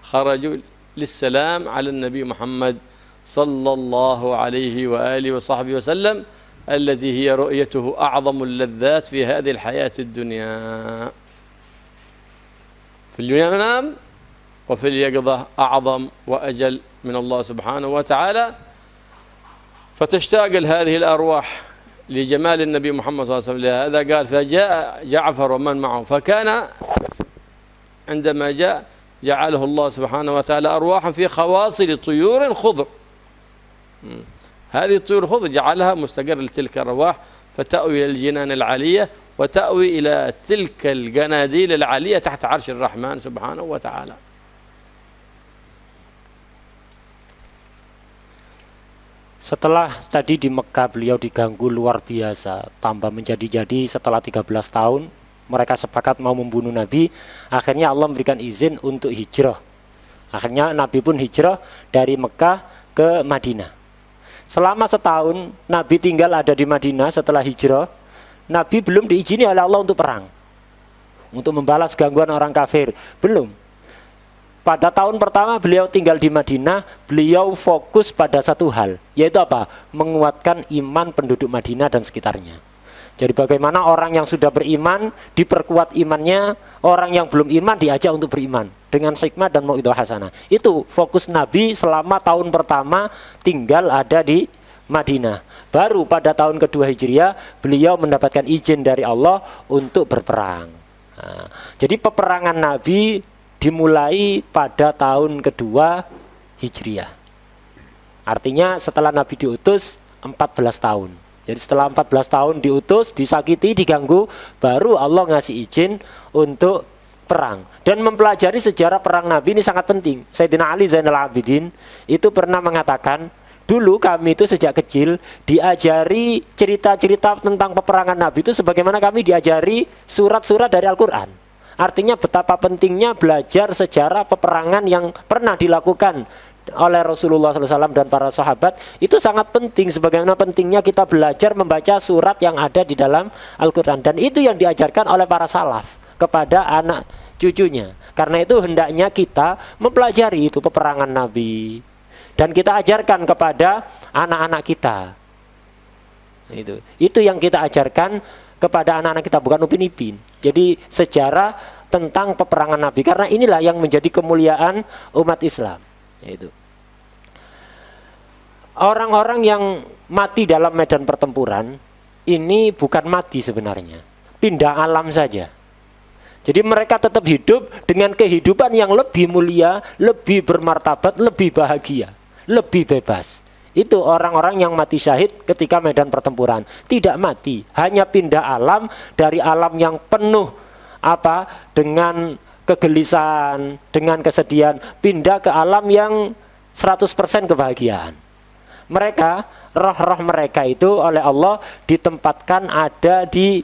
خرجوا للسلام على النبي محمد صلى الله عليه وآله وصحبه وسلم، الذي هي رؤيته أعظم اللذات في هذه الحياة الدنيا، في المنام وفي اليقظة أعظم وأجل من الله سبحانه وتعالى. فتشتاق هذه الأرواح لجمال النبي محمد صلى الله عليه وسلم. لهذا قال فجاء جعفر ومن معه، فكان عندما جاء جعله الله سبحانه وتعالى أرواحا في خواصل طيور خضر. هذه الطيور الخضر جعلها مستقر لتلك الأرواح، فتأوي إلى الجنان العالية وتأوي إلى تلك الجناديل العالية تحت عرش الرحمن سبحانه وتعالى. Setelah tadi di Mekah beliau diganggu luar biasa, tambah menjadi-jadi. Setelah 13 tahun mereka sepakat mau membunuh Nabi. Akhirnya Allah memberikan izin untuk hijrah. Akhirnya Nabi pun hijrah dari Mekah ke Madinah. Selama setahun Nabi tinggal ada di Madinah. Setelah hijrah, Nabi belum diizini oleh Allah untuk perang, untuk membalas gangguan orang kafir. Belum. Pada tahun pertama beliau tinggal di Madinah, beliau fokus pada satu hal, yaitu apa? Menguatkan iman penduduk Madinah dan sekitarnya. Jadi bagaimana orang yang sudah beriman diperkuat imannya, orang yang belum iman diajak untuk beriman dengan hikmah dan mau'idhah hasanah. Itu fokus Nabi selama tahun pertama tinggal ada di Madinah. Baru pada tahun kedua Hijriah beliau mendapatkan izin dari Allah untuk berperang. Nah, jadi peperangan Nabi dimulai pada tahun kedua Hijriah. Artinya setelah Nabi diutus 14 tahun. Jadi setelah 14 tahun diutus, disakiti, diganggu, baru Allah ngasih izin untuk perang. Dan mempelajari sejarah perang Nabi ini sangat penting. Sayyidina Ali Zainal Abidin itu pernah mengatakan, dulu kami itu sejak kecil diajari cerita-cerita tentang peperangan Nabi itu sebagaimana kami diajari surat-surat dari Al-Quran. Artinya betapa pentingnya belajar sejarah peperangan yang pernah dilakukan oleh Rasulullah SAW dan para sahabat. Itu sangat penting, sebagaimana pentingnya kita belajar membaca surat yang ada di dalam Al-Quran. Dan itu yang diajarkan oleh para salaf kepada anak cucunya. Karena itu hendaknya kita mempelajari itu peperangan Nabi, dan kita ajarkan kepada anak-anak kita. Itu yang kita ajarkan kepada anak-anak kita, bukan upin-ipin. Jadi sejarah tentang peperangan Nabi, karena inilah yang menjadi kemuliaan umat Islam. Yaitu orang-orang yang mati dalam medan pertempuran ini bukan mati sebenarnya, pindah alam saja. Jadi mereka tetap hidup dengan kehidupan yang lebih mulia, lebih bermartabat, lebih bahagia, lebih bebas. Itu orang-orang yang mati syahid ketika medan pertempuran. Tidak mati, hanya pindah alam, dari alam yang penuh dengan kegelisahan, dengan kesedihan, pindah ke alam yang 100% kebahagiaan. Mereka, roh-roh mereka itu oleh Allah ditempatkan ada di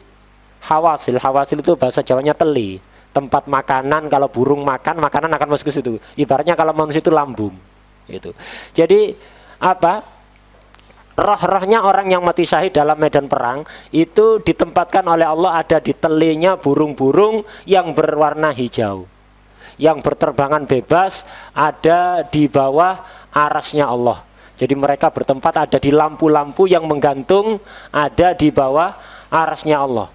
hawasil. Hawasil itu bahasa Jawanya teli, tempat makanan. Kalau burung makan, makanan akan masuk ke situ. Ibaratnya kalau manusia itu lambung. Gitu. Jadi roh-rohnya orang yang mati syahid dalam medan perang itu ditempatkan oleh Allah ada di telinya burung-burung yang berwarna hijau, yang berterbangan bebas, ada di bawah arasnya Allah. Jadi mereka bertempat ada di lampu-lampu yang menggantung, ada di bawah arasnya Allah.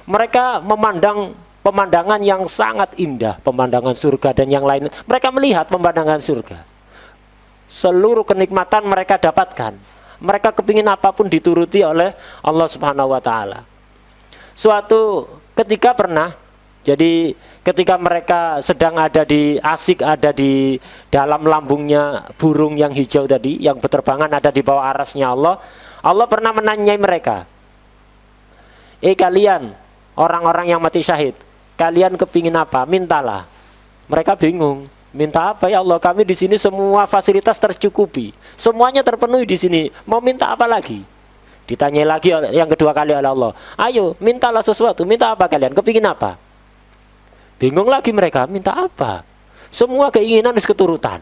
Mereka memandang pemandangan yang sangat indah, pemandangan surga dan yang lain. Mereka melihat pemandangan surga, seluruh kenikmatan mereka dapatkan. Mereka kepingin apapun dituruti oleh Allah Subhanahu wa Ta'ala. Suatu ketika pernah, jadi ketika mereka sedang ada di dalam lambungnya burung yang hijau tadi, yang berterbangan ada di bawah arasnya Allah. Allah pernah menanyai mereka, kalian orang-orang yang mati syahid, kalian kepingin apa? Mintalah. Mereka bingung. Minta apa ya Allah? Kami di sini semua fasilitas tercukupi, semuanya terpenuhi di sini. Mau minta apa lagi? Ditanya lagi yang kedua kali oleh Allah. Ayo, mintalah sesuatu. Minta apa kalian? Kepingin apa? Bingung lagi mereka. Minta apa? Semua keinginan keturutan.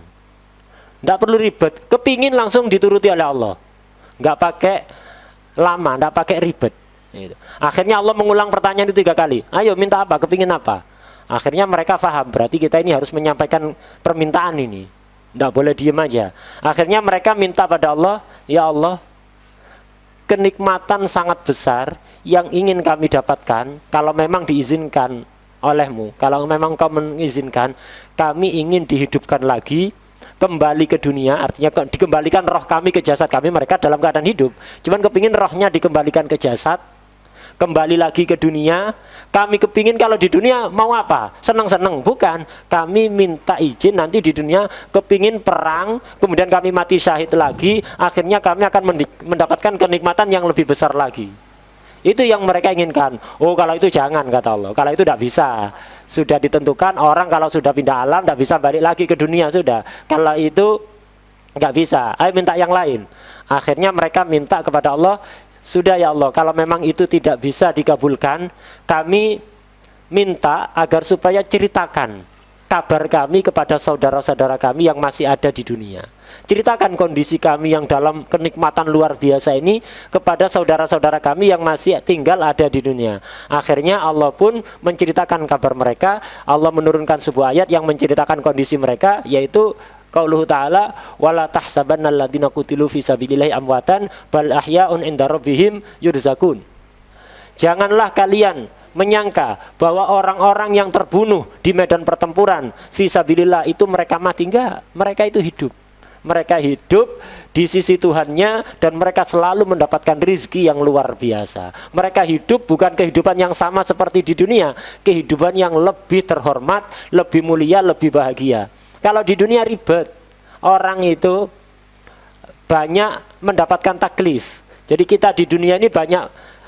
Tidak perlu ribet. Kepingin langsung dituruti oleh Allah. Nggak pakai lama, nggak pakai ribet. Akhirnya Allah mengulang pertanyaan itu 3 kali. Ayo, minta apa? Kepingin apa? Akhirnya mereka paham, berarti kita ini harus menyampaikan permintaan ini. Tidak boleh diem aja. Akhirnya mereka minta pada Allah, ya Allah, kenikmatan sangat besar yang ingin kami dapatkan, kalau memang diizinkan olehmu, kalau memang kau mengizinkan, kami ingin dihidupkan lagi, kembali ke dunia, artinya dikembalikan roh kami ke jasad kami. Mereka dalam keadaan hidup, cuman kepingin rohnya dikembalikan ke jasad, kembali lagi ke dunia. Kami kepingin kalau di dunia mau apa? Senang-senang? Bukan. Kami minta izin nanti di dunia kepingin perang, kemudian kami mati syahid lagi, akhirnya kami akan mendapatkan kenikmatan yang lebih besar lagi. Itu yang mereka inginkan. Oh, kalau itu jangan, kata Allah. Kalau itu tidak bisa. Sudah ditentukan orang kalau sudah pindah alam tidak bisa balik lagi ke dunia, sudah. Kalau itu nggak bisa. Ayo minta yang lain. Akhirnya mereka minta kepada Allah, sudah ya Allah, kalau memang itu tidak bisa dikabulkan, kami minta agar supaya ceritakan kabar kami kepada saudara-saudara kami yang masih ada di dunia. Ceritakan kondisi kami yang dalam kenikmatan luar biasa ini kepada saudara-saudara kami yang masih tinggal ada di dunia. Akhirnya Allah pun menceritakan kabar mereka. Allah menurunkan sebuah ayat yang menceritakan kondisi mereka, yaitu qauluhu ta'ala wala tahsabanna alladziina qutilu fi sabilillahi amwatan bal ahya'un 'inda rabbihim yurzakun. Janganlah kalian menyangka bahwa orang-orang yang terbunuh di medan pertempuran fi sabilillah itu mereka mati. Enggak, mereka itu hidup. Mereka hidup di sisi Tuhannya dan mereka selalu mendapatkan rizki yang luar biasa. Mereka hidup bukan kehidupan yang sama seperti di dunia, kehidupan yang lebih terhormat, lebih mulia, lebih bahagia. Kalau di dunia ribet, orang itu banyak mendapatkan taklif. Jadi kita di dunia ini banyak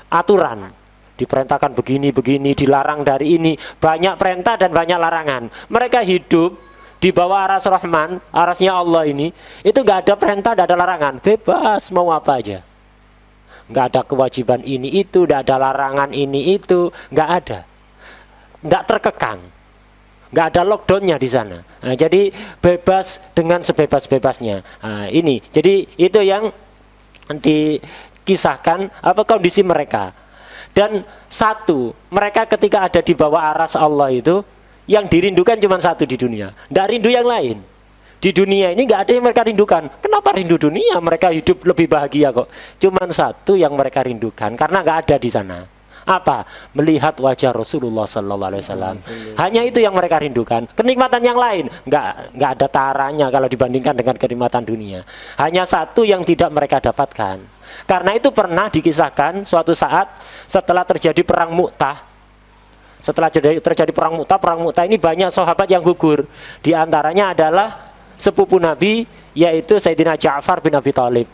aturan, diperintahkan begini-begini, dilarang dari ini, banyak perintah dan banyak larangan. Mereka hidup di bawah aras Rahman, arasnya Allah ini, itu nggak ada perintah, nggak ada larangan, bebas mau apa aja. Nggak ada kewajiban ini itu, nggak ada larangan ini itu, nggak ada, nggak terkekang, nggak ada lockdownnya di sana. Nah, jadi bebas dengan sebebas-bebasnya. Nah, ini, jadi itu yang dikisahkan apa kondisi mereka. Dan satu, mereka ketika ada di bawah aras Allah itu, yang dirindukan cuma satu di dunia, nggak rindu yang lain. Di dunia ini nggak ada yang mereka rindukan. Kenapa rindu dunia? Mereka hidup lebih bahagia kok. Cuman satu yang mereka rindukan, karena nggak ada di sana. Apa? Melihat wajah Rasulullah Sallallahu Alaihi Wasallam. Hanya itu yang mereka rindukan. Kenikmatan yang lain nggak ada taranya kalau dibandingkan dengan kenikmatan dunia. Hanya satu yang tidak mereka dapatkan. Karena itu pernah dikisahkan suatu saat setelah terjadi perang Mu'tah. Setelah terjadi perang Mu'tah ini banyak sahabat yang gugur. Di antaranya adalah sepupu Nabi, yaitu Sayyidina Ja'far bin Abi Thalib.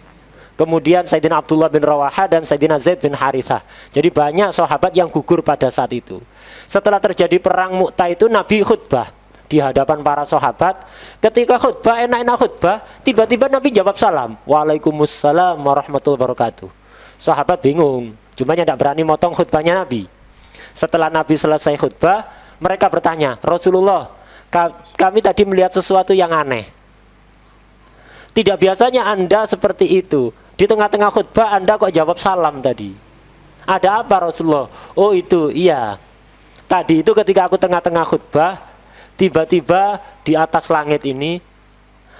Kemudian Sayyidina Abdullah bin Rawaha dan Sayyidina Zaid bin Harithah. Jadi banyak sahabat yang gugur pada saat itu. Setelah terjadi perang Mu'tah itu Nabi khutbah di hadapan para sahabat. Ketika khutbah, enak-enak khutbah, tiba-tiba Nabi jawab salam, Waalaikumsalam warahmatullahi wabarakatuh. Sahabat bingung, cuma tidak berani motong khutbahnya Nabi. Setelah Nabi selesai khutbah, mereka bertanya, Rasulullah, kami tadi melihat sesuatu yang aneh. Tidak biasanya Anda seperti itu. Di tengah-tengah khutbah Anda kok jawab salam tadi. Ada apa Rasulullah? Oh itu, iya. Tadi itu ketika aku tengah-tengah khutbah, tiba-tiba di atas langit ini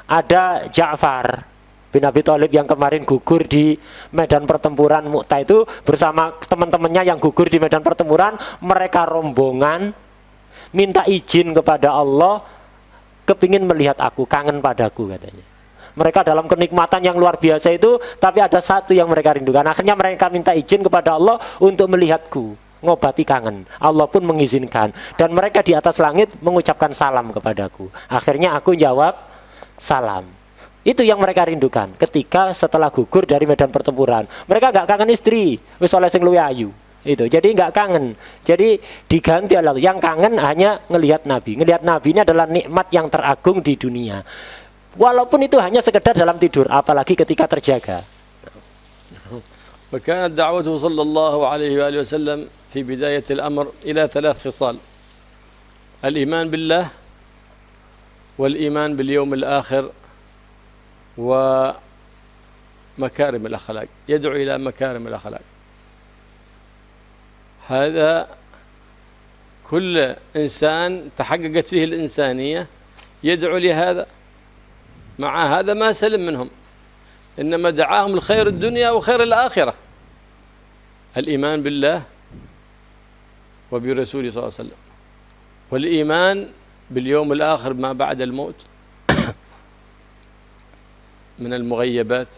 ada Ja'far bin Abi Thalib yang kemarin gugur di medan pertempuran Mu'tah itu bersama teman-temannya yang gugur di medan pertempuran. Mereka rombongan minta izin kepada Allah, kepingin melihat aku, kangen padaku katanya. Mereka dalam kenikmatan yang luar biasa itu, tapi ada satu yang mereka rindukan. Akhirnya mereka minta izin kepada Allah untuk melihatku, ngobati kangen. Allah pun mengizinkan. Dan mereka di atas langit mengucapkan salam kepadaku. Akhirnya aku jawab salam. Itu yang mereka rindukan ketika setelah gugur dari medan pertempuran. Mereka gak kangen istri, wis oleh sing luwih ayu. Itu jadi nggak kangen, jadi diganti oleh Allah. Yang kangen hanya ngelihat Nabi. Ngelihat Nabi ini adalah nikmat yang teragung di dunia, walaupun itu hanya sekedar dalam tidur, apalagi ketika terjaga. وكانت دعوته صلى الله عليه وآله وسلم في بداية الأمر إلى 3 خصال: الإيمان بالله، والإيمان باليوم الآخر، ومكارم الأخلاق. يدعو إلى مكارم الأخلاق. هذا كل إنسان تحققت فيه الإنسانية يدعو لهذا. مع هذا ما سلم منهم، إنما دعاهم الخير الدنيا وخير الآخرة: الإيمان بالله وبرسوله صلى الله عليه وسلم، والإيمان باليوم الآخر ما بعد الموت من المغيبات،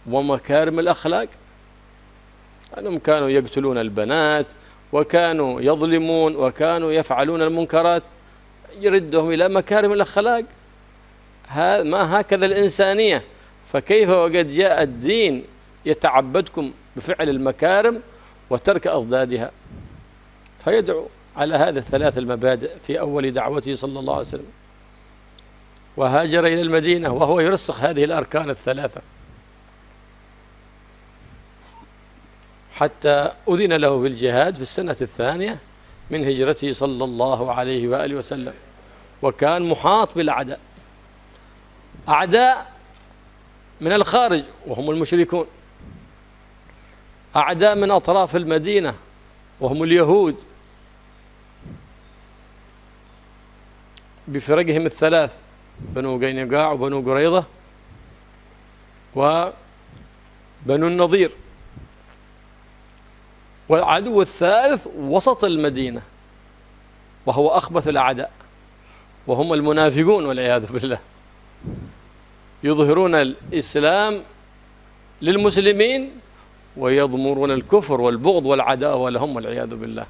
ومكارم الأخلاق. أنهم كانوا يقتلون البنات، وكانوا يظلمون، وكانوا يفعلون المنكرات، يردهم إلى مكارم الأخلاق. ما هكذا الإنسانية. فكيف وقد جاء الدين يتعبدكم بفعل المكارم وترك أضدادها؟ فيدعو على هذه ال3 المبادئ في أول دعوته صلى الله عليه وسلم. وهاجر إلى المدينة وهو يرسخ هذه الأركان ال3 حتى أذن له بالجهاد في السنة الثانية من هجرته صلى الله عليه وآله وسلم. وكان محاط بالأعداء، أعداء من الخارج وهم المشركون، أعداء من أطراف المدينة وهم اليهود بفرقهم ال3: بنو قينقاع، وبنو قريظة، وبنو النضير. والعدو الثالث وسط المدينة وهو أخبث الأعداء، وهم المنافقون والعياذ بالله، يظهرون الإسلام للمسلمين ويضمرون الكفر والبغض والعداوة لهم والعياذ بالله.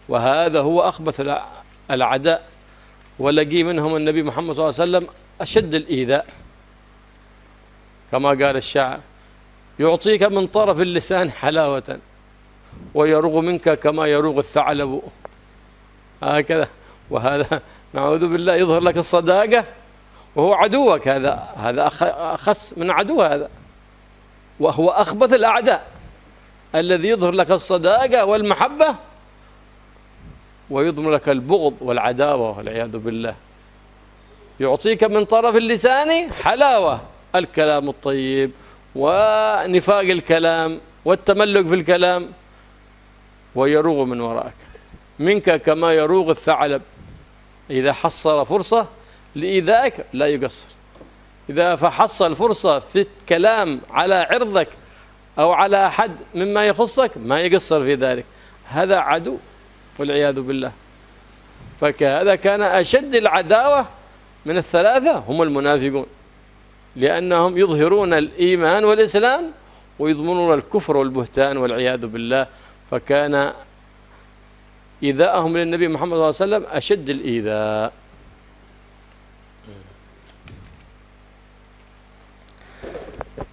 وهذا هو أخبث الأعداء، ولقي منهم النبي محمد صلى الله عليه وسلم أشد الإيذاء، كما قال الشاعر: يعطيك من طرف اللسان حلاوة، ويروغ منك كما يروغ الثعلب. هكذا. وهذا نعوذ بالله يظهر لك الصداقة وهو عدوك. هذا أخس من عدو، هذا وهو أخبث الأعداء، الذي يظهر لك الصداقة والمحبة ويضمر لك البغض والعداوة والعياذ بالله. يعطيك من طرف اللسان حلاوة، الكلام الطيب ونفاق الكلام والتملق في الكلام، ويروغ من وراءك منك كما يروغ الثعلب. إذا حصل فرصة لإيذائك لا يقصر، إذا فحصل فرصة في الكلام على عرضك أو على أحد مما يخصك ما يقصر في ذلك. هذا عدو والعياذ بالله. فهذا كان أشد العداوة من ال3 هم المنافقون، لأنهم يظهرون الإيمان والإسلام ويضمنون الكفر والبهتان والعياذ بالله. فكان إيذاءهم للنبي محمد صلى الله عليه وسلم أشد الإيذاء.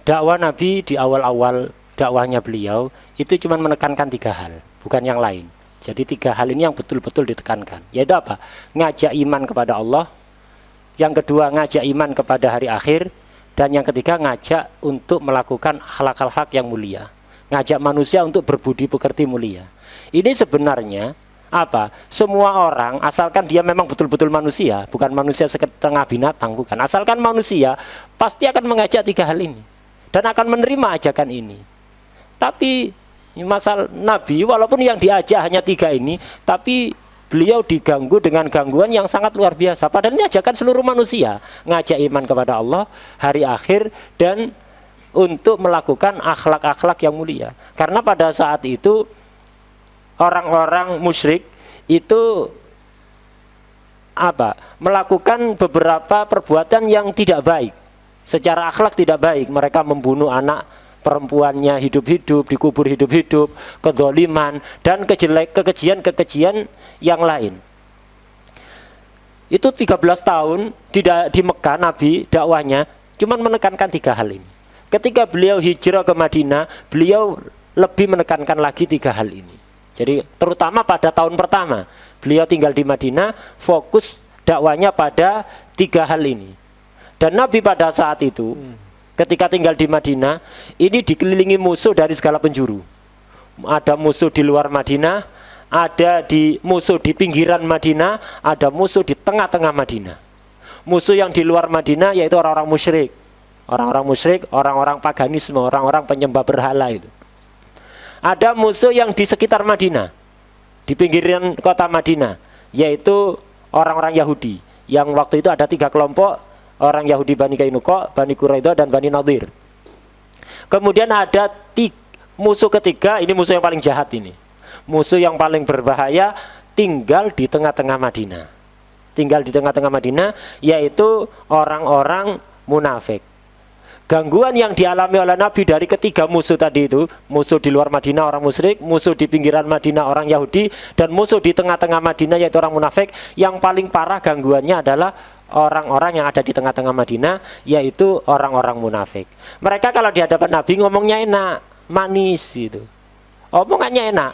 Dakwah Nabi di awal-awal dakwahnya beliau itu cuma menekankan 3 hal, bukan yang lain. Jadi 3 hal ini yang betul-betul ditekankan, yaitu apa? Ngajak iman kepada Allah, yang kedua ngajak iman kepada hari akhir, dan yang ketiga ngajak untuk melakukan akhlak-akhlak yang mulia, ngajak manusia untuk berbudi pekerti mulia. Ini sebenarnya apa? Semua orang, asalkan dia memang betul-betul manusia, bukan manusia setengah binatang, bukan. Asalkan manusia pasti akan mengajak 3 hal ini dan akan menerima ajakan ini. Tapi masalah Nabi, walaupun yang diajak hanya 3 ini, tapi beliau diganggu dengan gangguan yang sangat luar biasa. Padahal ini ajakan seluruh manusia, ngajak iman kepada Allah, hari akhir, dan untuk melakukan akhlak-akhlak yang mulia. Karena pada saat itu orang-orang musyrik itu apa? Melakukan beberapa perbuatan yang tidak baik. Secara akhlak tidak baik. Mereka membunuh anak perempuannya hidup-hidup, dikubur hidup-hidup, kedzaliman, dan kekejian-kekejian yang lain. Itu 13 tahun di Mekah Nabi dakwahnya cuman menekankan 3 hal ini. Ketika beliau hijrah ke Madinah, beliau lebih menekankan lagi 3 hal ini. Jadi terutama pada tahun pertama beliau tinggal di Madinah, fokus dakwanya pada 3 hal ini. Dan Nabi pada saat itu ketika tinggal di Madinah ini dikelilingi musuh dari segala penjuru. Ada musuh di luar Madinah, ada musuh di pinggiran Madinah, ada musuh di tengah-tengah Madinah. Musuh yang di luar Madinah yaitu orang-orang musyrik. Orang-orang musyrik, orang-orang paganisme, orang-orang penyembah berhala itu. Ada musuh yang di sekitar Madinah, di pinggiran kota Madinah, yaitu orang-orang Yahudi. Yang waktu itu ada 3 kelompok, orang Yahudi Bani Kainuqa, Bani Quraidah, dan Bani Nadir. Kemudian ada musuh ketiga, ini musuh yang paling jahat ini. Musuh yang paling berbahaya tinggal di tengah-tengah Madinah. Tinggal di tengah-tengah Madinah, yaitu orang-orang munafik. Gangguan yang dialami oleh Nabi dari ketiga musuh tadi itu, musuh di luar Madinah orang musyrik, musuh di pinggiran Madinah orang Yahudi, dan musuh di tengah-tengah Madinah yaitu orang munafik. Yang paling parah gangguannya adalah orang-orang yang ada di tengah-tengah Madinah, yaitu orang-orang munafik. Mereka kalau di hadapan Nabi ngomongnya enak, manis gitu, omongannya enak,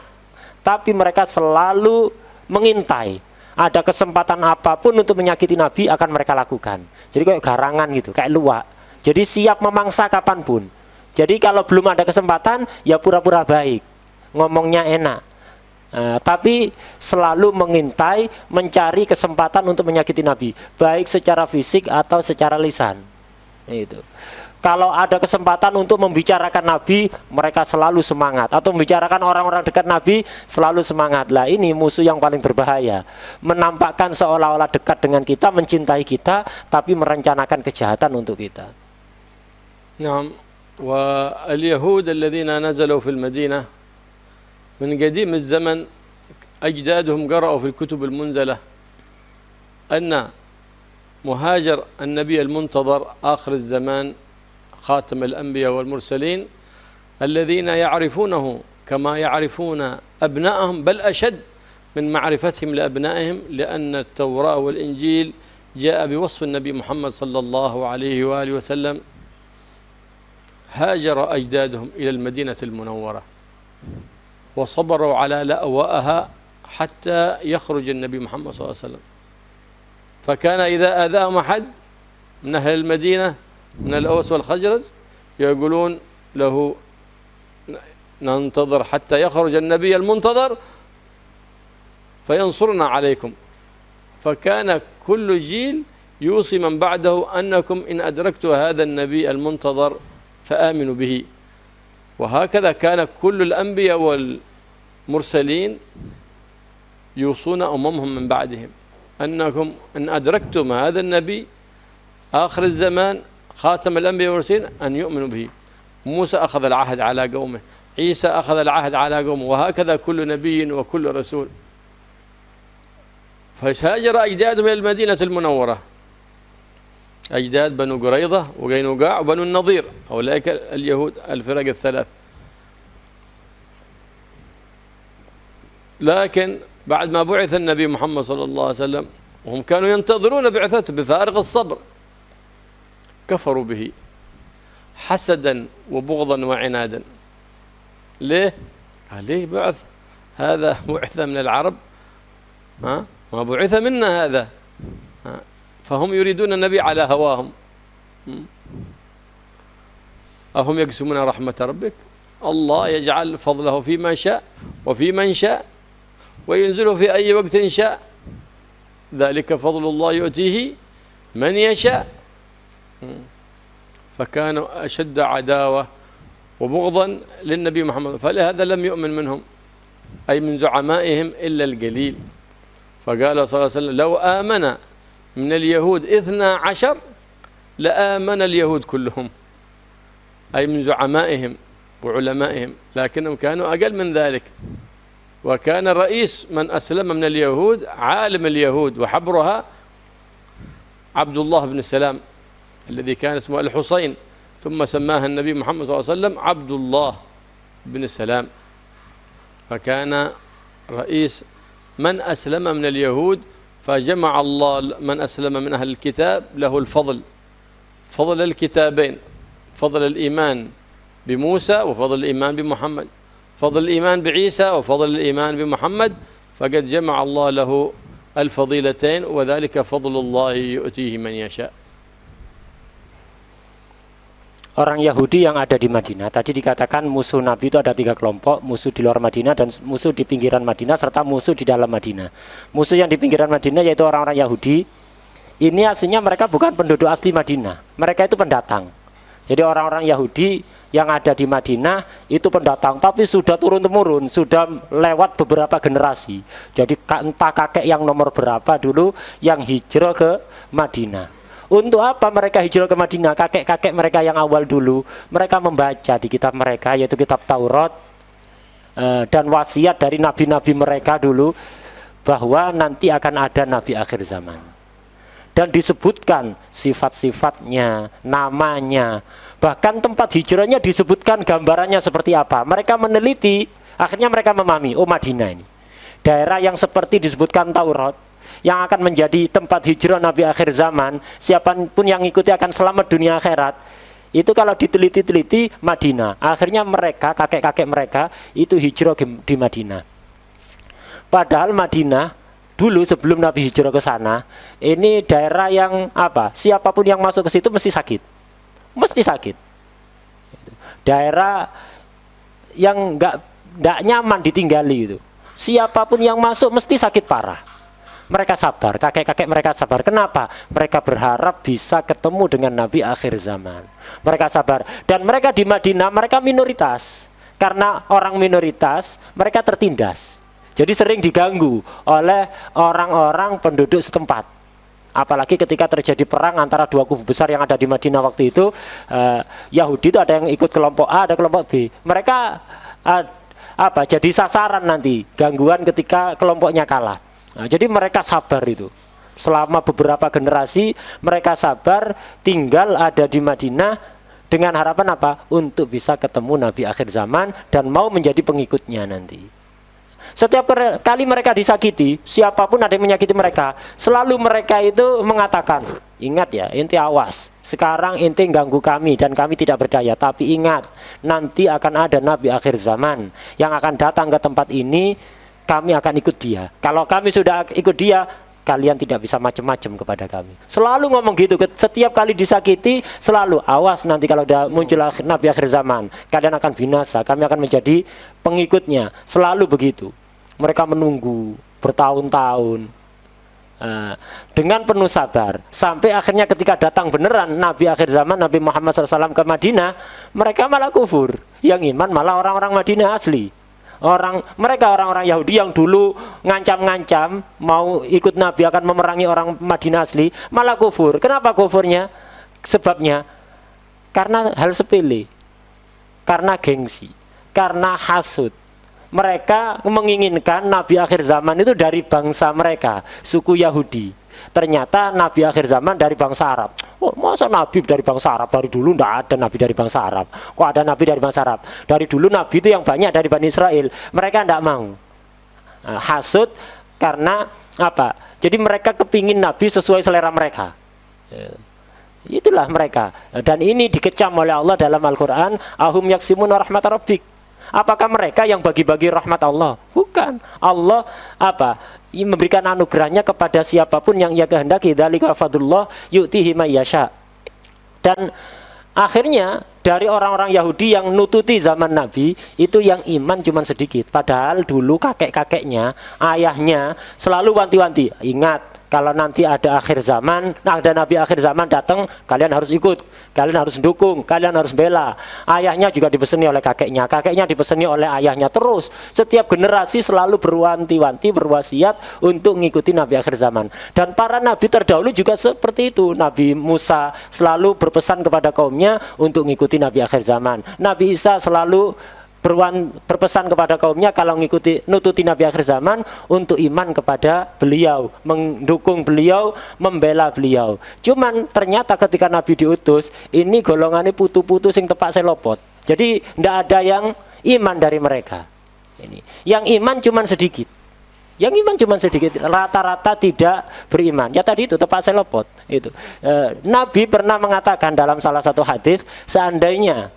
tapi mereka selalu mengintai. Ada kesempatan apapun untuk menyakiti Nabi akan mereka lakukan. Jadi kayak garangan gitu, kayak luwak. Jadi siap memangsa kapanpun. Jadi kalau belum ada kesempatan, ya pura-pura baik, ngomongnya enak, tapi selalu mengintai, mencari kesempatan untuk menyakiti Nabi, baik secara fisik atau secara lisan. Itu. Kalau ada kesempatan untuk membicarakan Nabi, mereka selalu semangat. Atau membicarakan orang-orang dekat Nabi, selalu semangat. Lah ini musuh yang paling berbahaya. Menampakkan seolah-olah dekat dengan kita, mencintai kita, tapi merencanakan kejahatan untuk kita. نعم. واليهود الذين نزلوا في المدينة من قديم الزمن أجدادهم قرأوا في الكتب المنزلة أن مهاجر النبي المنتظر آخر الزمان خاتم الأنبياء والمرسلين الذين يعرفونه كما يعرفون أبنائهم بل أشد من معرفتهم لأبنائهم لأن التوراة والإنجيل جاء بوصف النبي محمد صلى الله عليه وآله وسلم. هاجر أجدادهم إلى المدينة المنورة وصبروا على لأوائها حتى يخرج النبي محمد صلى الله عليه وسلم. فكان إذا آذاهم أحد من أهل المدينة من الأوس والخزرج يقولون له ننتظر حتى يخرج النبي المنتظر فينصرنا عليكم. فكان كل جيل يوصي من بعده أنكم إن أدركتوا هذا النبي المنتظر فآمنوا به. وهكذا كان كل الأنبياء والمرسلين يوصون أممهم من بعدهم أنكم إن أدركتم هذا النبي آخر الزمان خاتم الأنبياء والمرسلين أن يؤمنوا به. موسى أخذ العهد على قومه، عيسى أخذ العهد على قومه، وهكذا كل نبي وكل رسول. فهاجر أجدادهم إلى المدينة المنورة، أجداد بنو قريظة وقينقاع وبنو النضير، أولئك اليهود الفرق الثلاث. لكن بعد ما بعث النبي محمد صلى الله عليه وسلم وهم كانوا ينتظرون بعثته بفارغ الصبر كفروا به حسدا وبغضا وعنادا. ليه؟ قال ليه بعث هذا بعث من العرب، ما بعث منا هذا. فهم يريدون النبي على هواهم. أهم يقسمون رحمة ربك؟ الله يجعل فضله في من شاء وفي من شاء وينزله في أي وقت شاء، ذلك فضل الله يؤتيه من يشاء. فكانوا أشد عداوة وبغضا للنبي محمد، فلهذا لم يؤمن منهم أي من زعمائهم إلا القليل. فقال صلى الله عليه وسلم لو آمن من اليهود 12 لآمن اليهود كلهم، أي من زعمائهم وعلمائهم، لكنهم كانوا أقل من ذلك. وكان الرئيس من أسلم من اليهود عالم اليهود وحبرها عبد الله بن سلام الذي كان اسمه الحسين، ثم سماه النبي محمد صلى الله عليه وسلم عبد الله بن سلام. فكان رئيس من أسلم من اليهود، فجمع الله من أسلم من أهل الكتاب له الفضل، فضل الكتابين، فضل الإيمان بموسى وفضل الإيمان بمحمد. فضل الإيمان بعيسى وفضل الإيمان بمحمد فقد جمع الله له الفضيلتين وذلك فضل الله يؤتيه من يشاء. Orang Yahudi yang ada di Madinah, tadi dikatakan musuh Nabi itu ada 3 kelompok, musuh di luar Madinah dan musuh di pinggiran Madinah serta musuh di dalam Madinah. Musuh yang di pinggiran Madinah yaitu orang-orang Yahudi. Ini aslinya mereka bukan penduduk asli Madinah, mereka itu pendatang. Jadi orang-orang Yahudi yang ada di Madinah itu pendatang, tapi sudah turun-temurun, sudah lewat beberapa generasi. Jadi entah kakek yang nomor berapa dulu yang hijrah ke Madinah. Untuk apa mereka hijrah ke Madinah? Kakek-kakek mereka yang awal dulu, mereka membaca di kitab mereka, yaitu kitab Taurat, dan wasiat dari nabi-nabi mereka dulu, bahwa nanti akan ada nabi akhir zaman. Dan disebutkan sifat-sifatnya, namanya, bahkan tempat hijrahnya disebutkan gambarannya seperti apa. Mereka meneliti, akhirnya mereka memahami, oh Madinah ini daerah yang seperti disebutkan Taurat, yang akan menjadi tempat hijrah Nabi akhir zaman, siapapun yang ikuti akan selamat dunia akhirat. Itu kalau diteliti-teliti Madinah. Akhirnya mereka, kakek-kakek mereka itu hijrah di Madinah. Padahal Madinah dulu sebelum Nabi hijrah ke sana, ini daerah yang apa? Siapapun yang masuk ke situ mesti sakit. Mesti sakit. Daerah yang nggak nyaman ditinggali itu. Siapapun yang masuk mesti sakit parah. Mereka sabar, kakek-kakek mereka sabar. Kenapa? Mereka berharap bisa ketemu dengan Nabi akhir zaman. Mereka sabar. Dan mereka di Madinah, mereka minoritas. Karena orang minoritas, mereka tertindas. Jadi sering diganggu oleh orang-orang penduduk setempat. Apalagi ketika terjadi perang antara 2 kubu besar yang ada di Madinah waktu itu. Yahudi itu ada yang ikut kelompok A, ada kelompok B. Mereka jadi sasaran nanti, gangguan ketika kelompoknya kalah. Nah, jadi mereka sabar itu. Selama beberapa generasi mereka sabar tinggal ada di Madinah dengan harapan apa? Untuk bisa ketemu Nabi akhir zaman dan mau menjadi pengikutnya nanti. Setiap kali mereka disakiti, siapapun ada yang menyakiti mereka, selalu mereka itu mengatakan, ingat ya, inti awas, sekarang inti ganggu kami dan kami tidak berdaya, tapi ingat, nanti akan ada Nabi akhir zaman yang akan datang ke tempat ini. Kami akan ikut dia. Kalau kami sudah ikut dia, kalian tidak bisa macam-macam kepada kami. Selalu ngomong gitu. Setiap kali disakiti, selalu awas nanti kalau udah muncul Nabi akhir zaman, kalian akan binasa. Kami akan menjadi pengikutnya. Selalu begitu. Mereka menunggu bertahun-tahun dengan penuh sabar. Sampai akhirnya ketika datang beneran Nabi akhir zaman, Nabi Muhammad SAW ke Madinah, mereka malah kufur. Yang iman malah orang-orang Madinah asli. Mereka orang-orang Yahudi yang dulu ngancam-ngancam mau ikut Nabi akan memerangi orang Madinah asli, malah kufur. Kenapa kufurnya? Sebabnya karena hal sepele, karena gengsi, karena hasud. Mereka menginginkan Nabi akhir zaman itu dari bangsa mereka, suku Yahudi. Ternyata Nabi akhir zaman dari bangsa Arab. Oh, masa Nabi dari bangsa Arab? Dari dulu tidak ada Nabi dari bangsa Arab. Kok ada Nabi dari bangsa Arab? Dari dulu Nabi itu yang banyak dari Bani Israel. Mereka tidak mau. Hasud karena apa? Jadi mereka kepingin Nabi sesuai selera mereka. Itulah mereka. Dan ini dikecam oleh Allah dalam Al-Quran. Ahum yaksimun rahmat rabbik. Apakah mereka yang bagi-bagi rahmat Allah? Bukan. Allah memberikan anugerahnya kepada siapapun yang ia kehendaki. Dzalika fadlullah yu'tihi may yasha. Dan akhirnya dari orang-orang Yahudi yang nututi zaman Nabi itu yang iman cuma sedikit. Padahal dulu kakek-kakeknya, ayahnya selalu wanti-wanti, ingat kalau nanti ada akhir zaman, ada Nabi akhir zaman datang, kalian harus ikut, kalian harus dukung, kalian harus bela. Ayahnya juga dipeseni oleh kakeknya, kakeknya dipeseni oleh ayahnya. Terus setiap generasi selalu berwanti-wanti, berwasiat untuk mengikuti Nabi akhir zaman. Dan para Nabi terdahulu juga seperti itu. Nabi Musa selalu berpesan kepada kaumnya untuk mengikuti Nabi akhir zaman. Nabi Isa selalu berpesan kepada kaumnya kalau nututi Nabi akhir zaman untuk iman kepada beliau, mendukung beliau, membela beliau. Cuman ternyata ketika Nabi diutus, ini golongannya putu-putu sing tepak selopot. Jadi tidak ada yang iman dari mereka. Ini yang iman cuman sedikit. Yang iman cuma sedikit, rata-rata tidak beriman. Ya tadi itu tepat selopot. Itu Nabi pernah mengatakan dalam salah satu hadis, seandainya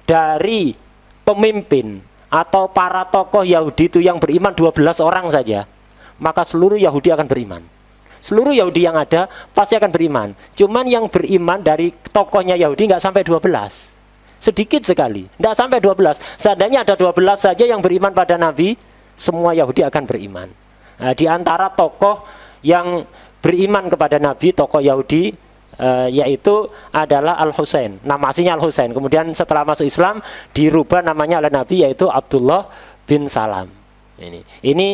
dari pemimpin atau para tokoh Yahudi itu yang beriman 12 orang saja, maka seluruh Yahudi akan beriman. Seluruh Yahudi yang ada pasti akan beriman. Cuman yang beriman dari tokohnya Yahudi nggak sampai 12. Sedikit sekali, nggak sampai 12. Seandainya ada 12 saja yang beriman pada Nabi, semua Yahudi akan beriman. Nah, di antara tokoh yang beriman kepada Nabi, tokoh Yahudi, yaitu adalah Al-Husain. Nama aslinya Al-Husain. Kemudian setelah masuk Islam dirubah namanya oleh Nabi, yaitu Abdullah bin Salam. Ini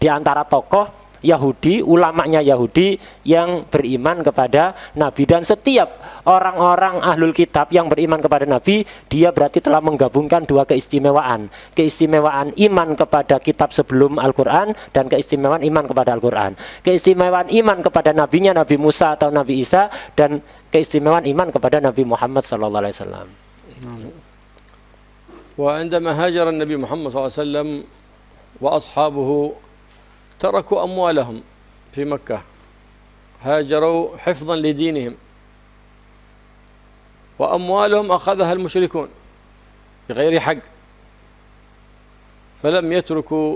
di antara tokoh Yahudi, ulamanya Yahudi yang beriman kepada Nabi. Dan setiap orang-orang ahlul kitab yang beriman kepada Nabi, dia berarti telah menggabungkan dua keistimewaan. Keistimewaan iman kepada kitab sebelum Al-Quran dan keistimewaan iman kepada Al-Quran. Keistimewaan iman kepada nabinya Nabi Musa atau Nabi Isa, dan keistimewaan iman kepada Nabi Muhammad SAW. وعندما هاجر النبي محمد صلى الله عليه وسلم وأصحابه تركوا أموالهم في مكة، هاجروا حفظا لدينهم، وأموالهم أخذها المشركون بغير حق، فلم يتركوا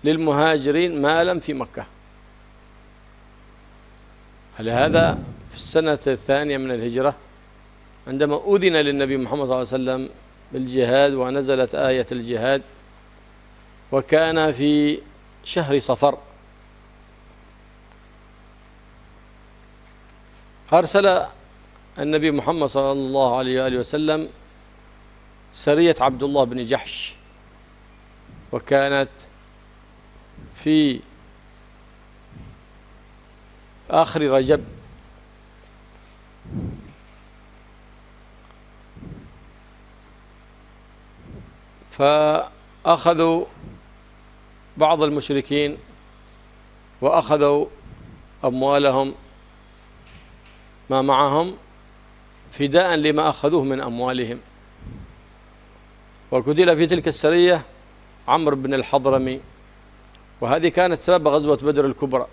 للمهاجرين مالا في مكة. لهذا في السنة الثانية من الهجرة عندما أذن للنبي محمد صلى الله عليه وسلم بالجهاد ونزلت آية الجهاد، وكان في شهر صفر، أرسل النبي محمد صلى الله عليه وآله وسلم سرية عبد الله بن جحش، وكانت في آخر رجب، فأخذوا بعض المشركين وأخذوا أموالهم ما معهم فداء لما أخذوه من أموالهم. وقتل في تلك السرية عمرو بن الحضرمي، وهذه كانت سبب غزوة بدر الكبرى.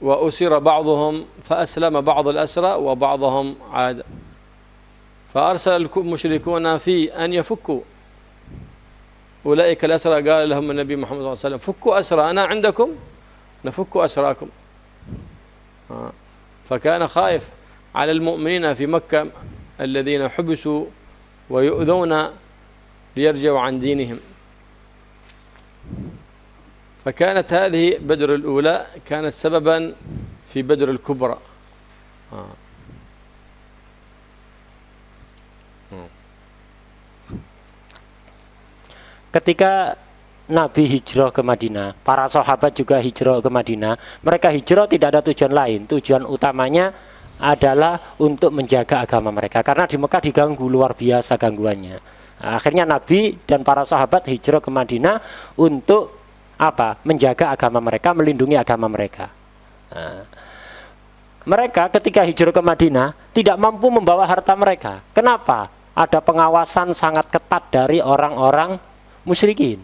وأسر بعضهم فأسلم بعض الأسرى وبعضهم عاد، فأرسل المشركون في أن يفكوا أولئك الأسرى. قال لهم النبي محمد صلى الله عليه وسلم: فكوا أسرانا عندكم نفك أسراكم. فكان خائف على المؤمنين في مكة الذين حبسوا ويؤذون ليرجعوا عن دينهم. فكانت هذه بدر الأولى كانت سببا في بدر الكبرى. Ketika Nabi hijrah ke Madinah, para sahabat juga hijrah ke Madinah. Mereka hijrah tidak ada tujuan lain. Tujuan utamanya adalah untuk menjaga agama mereka, karena di Mekah diganggu luar biasa gangguannya. Akhirnya Nabi dan para sahabat hijrah ke Madinah untuk apa? Menjaga agama mereka, melindungi agama mereka. Mereka ketika hijrah ke Madinah tidak mampu membawa harta mereka. Kenapa? Ada pengawasan sangat ketat dari orang-orang musyrikin.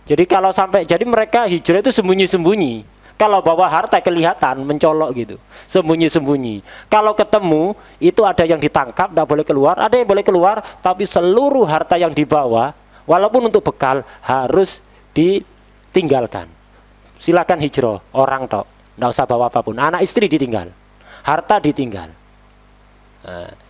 Jadi kalau sampai, jadi mereka hijrah itu sembunyi-sembunyi. Kalau bawa harta kelihatan mencolok gitu, sembunyi-sembunyi. Kalau ketemu itu ada yang ditangkap, tidak boleh keluar. Ada yang boleh keluar, tapi seluruh harta yang dibawa, walaupun untuk bekal, harus ditinggalkan. Silakan hijrah, orang tok, tidak usah bawa apapun. Anak istri ditinggal, harta ditinggal.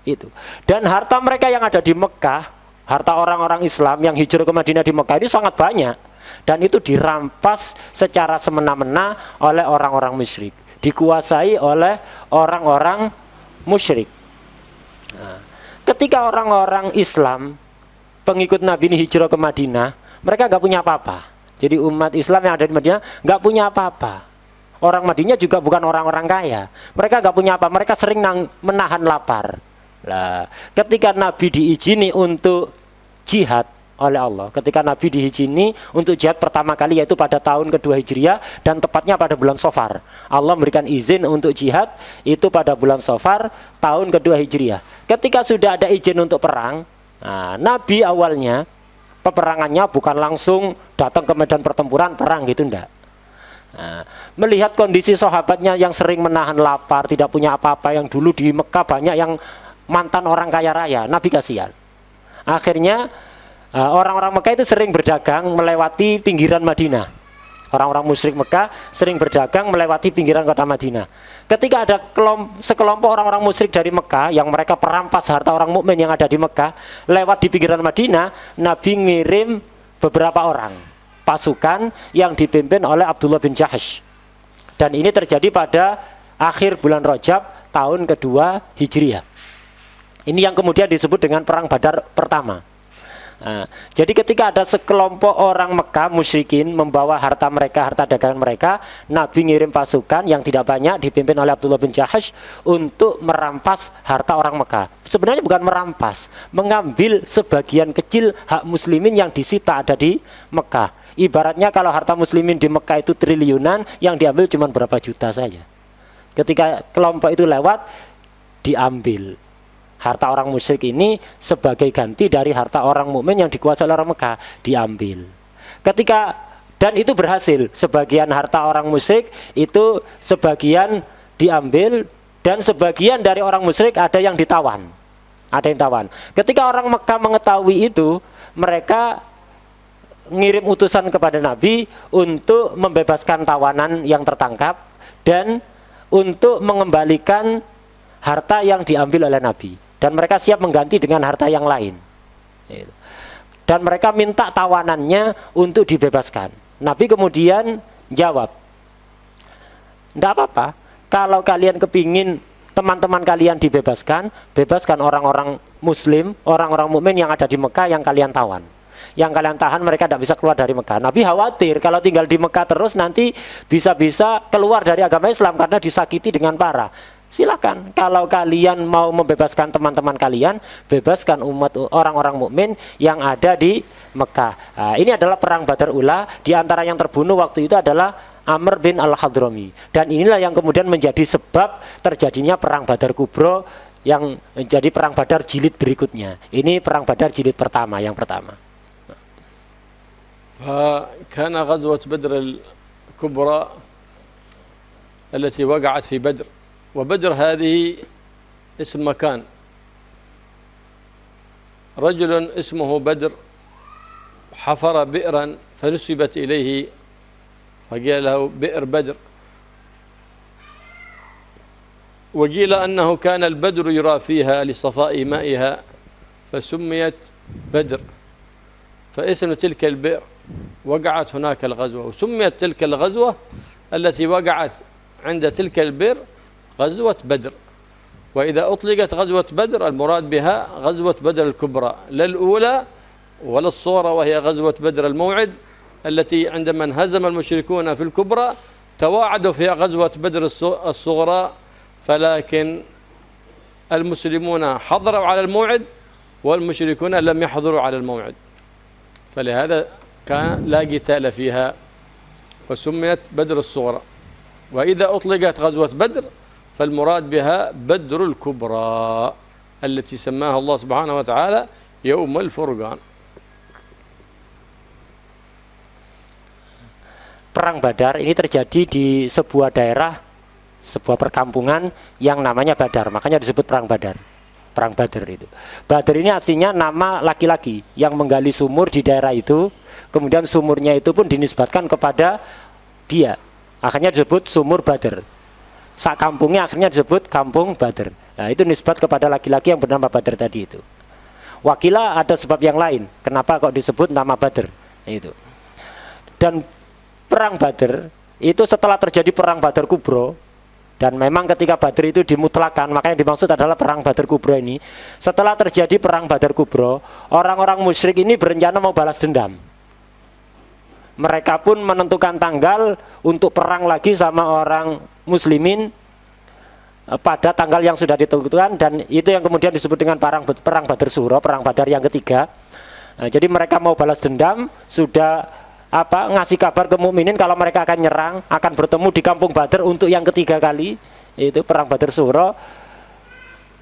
Itu. Dan harta mereka yang ada di Mekah, harta orang-orang Islam yang hijrah ke Madinah di Mekah ini sangat banyak. Dan itu dirampas secara semena-mena oleh orang-orang musyrik, dikuasai oleh orang-orang musyrik. Ketika orang-orang Islam pengikut Nabi ini hijrah ke Madinah, mereka nggak punya apa-apa. Jadi umat Islam yang ada di Madinah nggak punya apa-apa. Orang Madinah juga bukan orang-orang kaya. Mereka nggak punya apa. Mereka sering menahan lapar. Lah, ketika Nabi diizini untuk jihad oleh Allah, ketika Nabi diizini untuk jihad pertama kali, yaitu pada tahun kedua Hijriah dan tepatnya pada bulan Safar. Allah memberikan izin untuk jihad itu pada bulan Safar tahun kedua Hijriah. Ketika sudah ada izin untuk perang, Nabi awalnya peperangannya bukan langsung datang ke medan pertempuran perang gitu, enggak. Melihat kondisi sahabatnya yang sering menahan lapar, tidak punya apa-apa, yang dulu di Mekah banyak yang mantan orang kaya raya, Nabi kasihan. akhirnya orang-orang Mekah itu sering berdagang melewati pinggiran Madinah. Orang-orang musyrik Mekah sering berdagang melewati pinggiran kota Madinah. Ketika ada sekelompok orang-orang musyrik dari Mekah yang mereka perampas harta orang mukmin yang ada di Mekah, lewat di pinggiran Madinah, Nabi ngirim beberapa orang pasukan yang dipimpin oleh Abdullah bin Jahsh. Dan ini terjadi pada akhir bulan Rajab tahun kedua Hijriah. Ini yang kemudian disebut dengan Perang Badar pertama. Nah, jadi ketika ada sekelompok orang Mekah musyrikin membawa harta mereka, harta dagangan mereka, Nabi ngirim pasukan yang tidak banyak dipimpin oleh Abdullah bin Jahsh untuk merampas harta orang Mekah. Sebenarnya bukan merampas, mengambil sebagian kecil hak muslimin yang disita ada di Mekah. Ibaratnya kalau harta muslimin di Mekah itu triliunan, yang diambil cuma berapa juta saja. Ketika kelompok itu lewat, diambil harta orang musyrik ini sebagai ganti dari harta orang mukmin yang dikuasai oleh orang Mekah, diambil. Dan itu berhasil. Sebagian harta orang musyrik itu sebagian diambil, dan sebagian dari orang musyrik ada yang ditawan. Ada yang tawan. Ketika orang Mekah mengetahui itu, mereka ngirim utusan kepada Nabi untuk membebaskan tawanan yang tertangkap dan untuk mengembalikan harta yang diambil oleh Nabi. Dan mereka siap mengganti dengan harta yang lain. Dan mereka minta tawanannya untuk dibebaskan. Nabi kemudian jawab, tidak apa-apa, kalau kalian kepingin teman-teman kalian dibebaskan, bebaskan orang-orang muslim, orang-orang mukmin yang ada di Mekah yang kalian tawan. Yang kalian tahan mereka tidak bisa keluar dari Mekah. Nabi khawatir kalau tinggal di Mekah terus nanti bisa-bisa keluar dari agama Islam karena disakiti dengan parah. Silakan, kalau kalian mau membebaskan teman-teman kalian, bebaskan umat orang-orang mukmin yang ada di Mekah. Nah, ini adalah perang Badar Ula. Di antara yang terbunuh waktu itu adalah Amr bin Al-Hadrami. Dan inilah yang kemudian menjadi sebab terjadinya perang Badar Kubro yang menjadi perang Badar jilid berikutnya. Ini perang Badar jilid pertama, yang pertama. فكان غزوة بدر الكبرى التي وقعت في بدر، وبدر هذه اسم مكان. رجل اسمه بدر حفر بئرا فنسبت إليه وقيل له بئر بدر، وقيل أنه كان البدر يرى فيها لصفاء مائها فسميت بدر، فاسم تلك البئر وقعت هناك الغزوة، وسميت تلك الغزوة التي وقعت عند تلك البئر غزوة بدر. وإذا أطلقت غزوة بدر المراد بها غزوة بدر الكبرى، لا الأولى ولا الصغرى، وهي غزوة بدر الموعد التي عندما انهزم المشركون في الكبرى تواعدوا في غزوة بدر الصغرى، فلكن المسلمون حضروا على الموعد والمشركون لم يحضروا على الموعد، فلهذا كان لا قتال فيها وسميت بدر الصغرى. وإذا أطلقت غزوة بدر فالمراد بها بدر الكبرى التي سماها الله سبحانه وتعالى يوم الفرقان. Perang Badar ini terjadi di sebuah daerah, sebuah perkampungan yang namanya Badar, makanya disebut Perang Badar. Perang Badar itu. Badar ini aslinya nama laki-laki yang menggali sumur di daerah itu, kemudian sumurnya itu pun dinisbatkan kepada dia. Akhirnya disebut sumur Badar. Sak kampungnya akhirnya disebut kampung Badar. Nah, itu nisbat kepada laki-laki yang bernama Badar tadi itu. Wakilah ada sebab yang lain, kenapa kok disebut nama Badar. Nah, itu. Dan perang Badar itu setelah terjadi perang Badar Kubro, dan memang ketika Badar itu dimutlakan, makanya dimaksud adalah perang Badar Kubro ini. Setelah terjadi perang Badar Kubro, orang-orang musyrik ini berencana mau balas dendam. Mereka pun menentukan tanggal untuk perang lagi sama orang muslimin pada tanggal yang sudah ditentukan, dan itu yang kemudian disebut dengan perang Badar Suro, perang Badar yang ketiga. Nah, jadi mereka mau balas dendam, sudah ngasih kabar ke mukminin kalau mereka akan nyerang, akan bertemu di kampung Badar untuk yang ketiga kali, itu perang Badar Suro,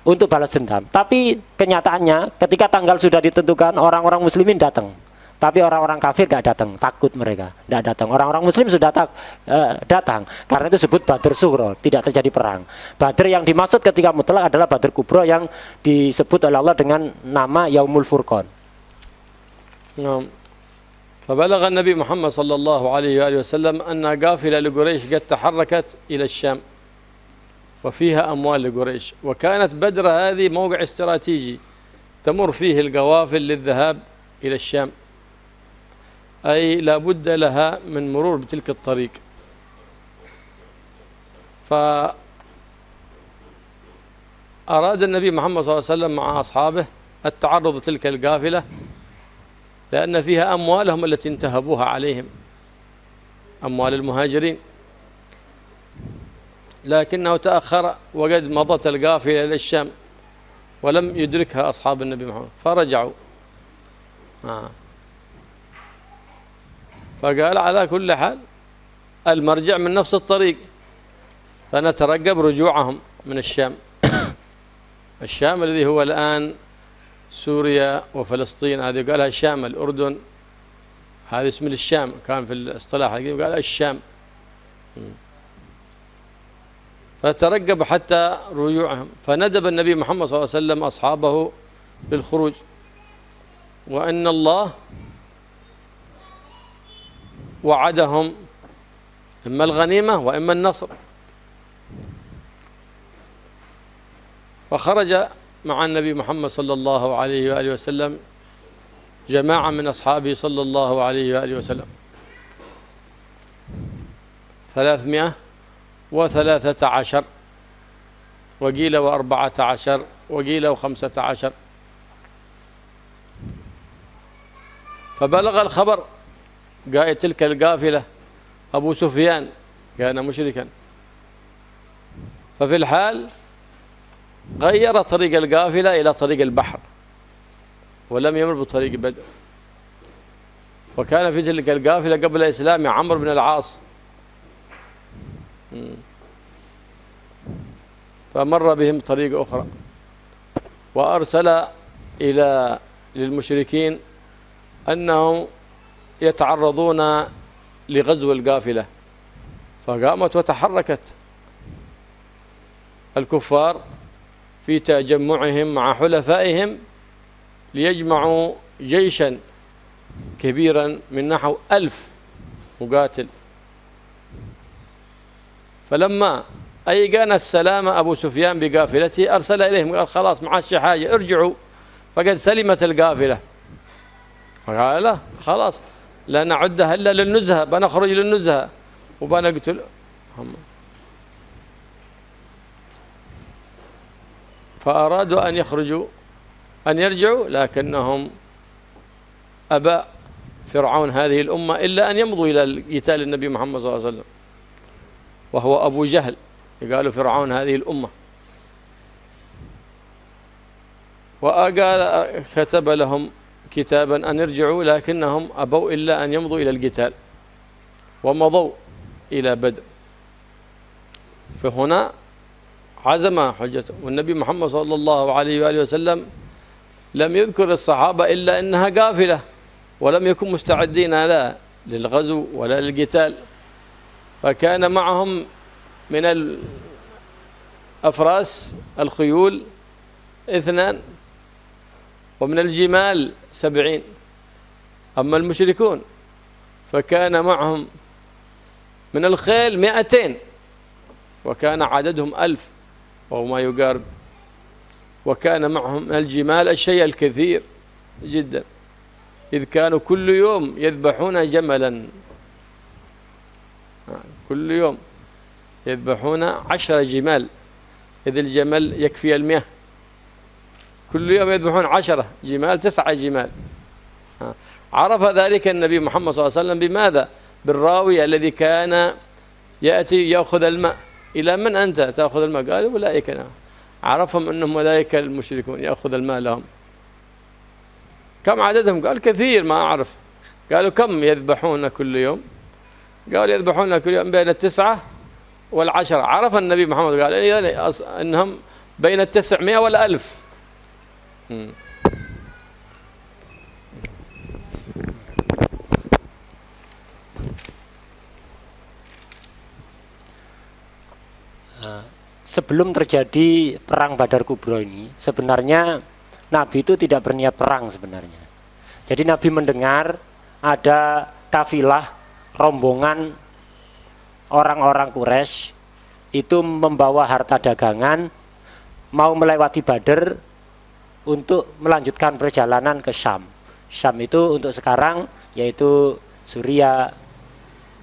untuk balas dendam. Tapi kenyataannya ketika tanggal sudah ditentukan, orang-orang muslimin datang. Tapi orang-orang kafir gak datang, takut mereka, tidak datang. Orang-orang muslim sudah datang, karena itu disebut Badar Suro, tidak terjadi perang. Badar yang dimaksud ketika mutlak adalah Badar Kubro yang disebut oleh Allah dengan nama Yaumul Furqan. نعم. فبلغ النبي محمد صلى الله عليه وآله وسلم أن قافلة لقريش قد تحركت إلى الشام وفيها أموال لقريش، وكانت بدر هذه موقع استراتيجي تمر فيه القوافل للذهاب إلى الشام، أي لا بد لها من مرور بتلك الطريق. فأراد النبي محمد صلى الله عليه وسلم مع أصحابه التعرض لتلك القافلة، لأن فيها أموالهم التي انتهبوها عليهم، أموال المهاجرين، لكنه تأخر وقد مضت القافلة إلى الشام ولم يدركها أصحاب النبي محمد فرجعوا. فقال على كل حال المرجع من نفس الطريق، فنترقب رجوعهم من الشام. الشام الذي هو الآن سوريا وفلسطين، هذه قالها الشام. الأردن هذا اسم الشام، كان في الاصطلاح قال الشام. فترقب حتى رجوعهم، فندب النبي محمد صلى الله عليه وسلم أصحابه للخروج، وأن الله وعدهم إما الغنيمة وإما النصر. فخرج مع النبي محمد صلى الله عليه وآله وسلم جماعة من أصحابه صلى الله عليه وآله وسلم، 313 وقيل 14 وقيل 15. فبلغ الخبر قائد تلك القافلة أبو سفيان، كان مشركا، ففي الحال غير طريق القافلة إلى طريق البحر ولم يمر بطريق بدر. وكان في تلك القافلة قبل إسلام عمرو بن العاص، فمر بهم طريق أخرى، وأرسل للمشركين أنهم يتعرضون لغزو القافلة، فقامت وتحركت الكفار في تجمعهم مع حلفائهم ليجمعوا جيشا كبيرا من نحو 1000 مقاتل. فلما أيقن السلام أبو سفيان بقافلته أرسل إليهم قال خلاص ما عادش حاجة، ارجعوا فقد سلمت القافلة. فقال لا خلاص لا نعدها إلا للنزهة، بنخرج للنزهة وبنقتل هم. فأرادوا أن يرجعوا، لكنهم أبى فرعون هذه الأمة إلا أن يمضوا إلى قتال النبي محمد صلى الله عليه وسلم، وهو أبو جهل، قالوا فرعون هذه الأمة. وقال كتب لهم كتابا أن يرجعوا، لكنهم أبوا إلا أن يمضوا إلى القتال، ومضوا إلى بدر. فهنا عزم حجته، والنبي محمد صلى الله عليه وآله وسلم لم يذكر الصحابة إلا أنها قافلة، ولم يكن مستعدين لا للغزو ولا للقتال. فكان معهم من الأفراس الخيول 2، ومن الجمال 70. أما المشركون فكان معهم من الخيل 200، وكان عددهم 1000 وهو ما يقارب. وكان معهم من الجمال الشيء الكثير جدا، إذ كانوا كل يوم يذبحون جملا، كل يوم يذبحون 10 جمال، إذ الجمل يكفي 100. كل يوم يذبحون 10 جمال، 9 جمال. عرف ذلك النبي محمد صلى الله عليه وسلم بماذا؟ بالراوي الذي كان يأتي يأخذ الماء. إلى من أنت تأخذ الماء؟ قالوا أولئك أنا. عرفهم أنهم أولئك المشركون يأخذ الماء لهم. كم عددهم؟ قال كثير ما أعرف. قالوا كم يذبحون كل يوم؟ قال يذبحون كل يوم بين 9 و10. عرف النبي محمد قال أنهم بين 900 و1000. Sebelum terjadi perang Badar Kubro ini, sebenarnya Nabi itu tidak berniat perang sebenarnya. Jadi Nabi mendengar ada kafilah rombongan orang-orang Quraisy itu membawa harta dagangan mau melewati Badr untuk melanjutkan perjalanan ke Syam. Syam itu untuk sekarang yaitu Suriah,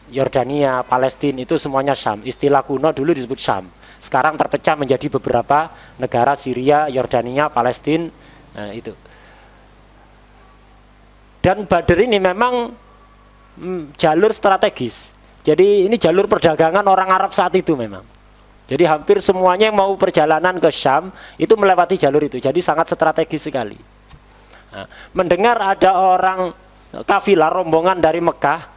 Yordania, Palestina, itu semuanya Syam. Istilah kuno dulu disebut Syam. Sekarang terpecah menjadi beberapa negara, Syria, Yordania, Palestina, nah, itu. Dan Badr ini memang jalur strategis. Jadi ini jalur perdagangan orang Arab saat itu memang. Jadi hampir semuanya yang mau perjalanan ke Syam itu melewati jalur itu. Jadi sangat strategis sekali. Nah, mendengar ada orang kafilah rombongan dari Mekah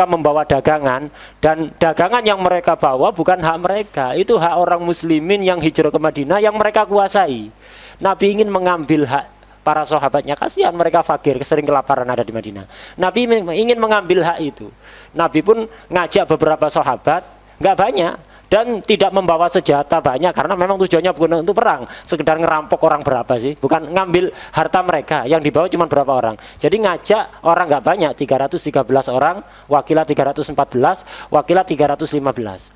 membawa dagangan, dan dagangan yang mereka bawa bukan hak mereka, itu hak orang muslimin yang hijrah ke Madinah yang mereka kuasai. Nabi ingin mengambil hak para sahabatnya, kasihan mereka fakir, sering kelaparan ada di Madinah. Nabi ingin mengambil hak itu. Nabi pun ngajak beberapa sahabat, nggak banyak, dan tidak membawa senjata banyak, karena memang tujuannya bukan untuk perang, sekedar ngerampok orang berapa sih, bukan ngambil harta mereka, yang dibawa cuma berapa orang. Jadi ngajak orang nggak banyak, 313 orang, wakilah 314, wakilah 315.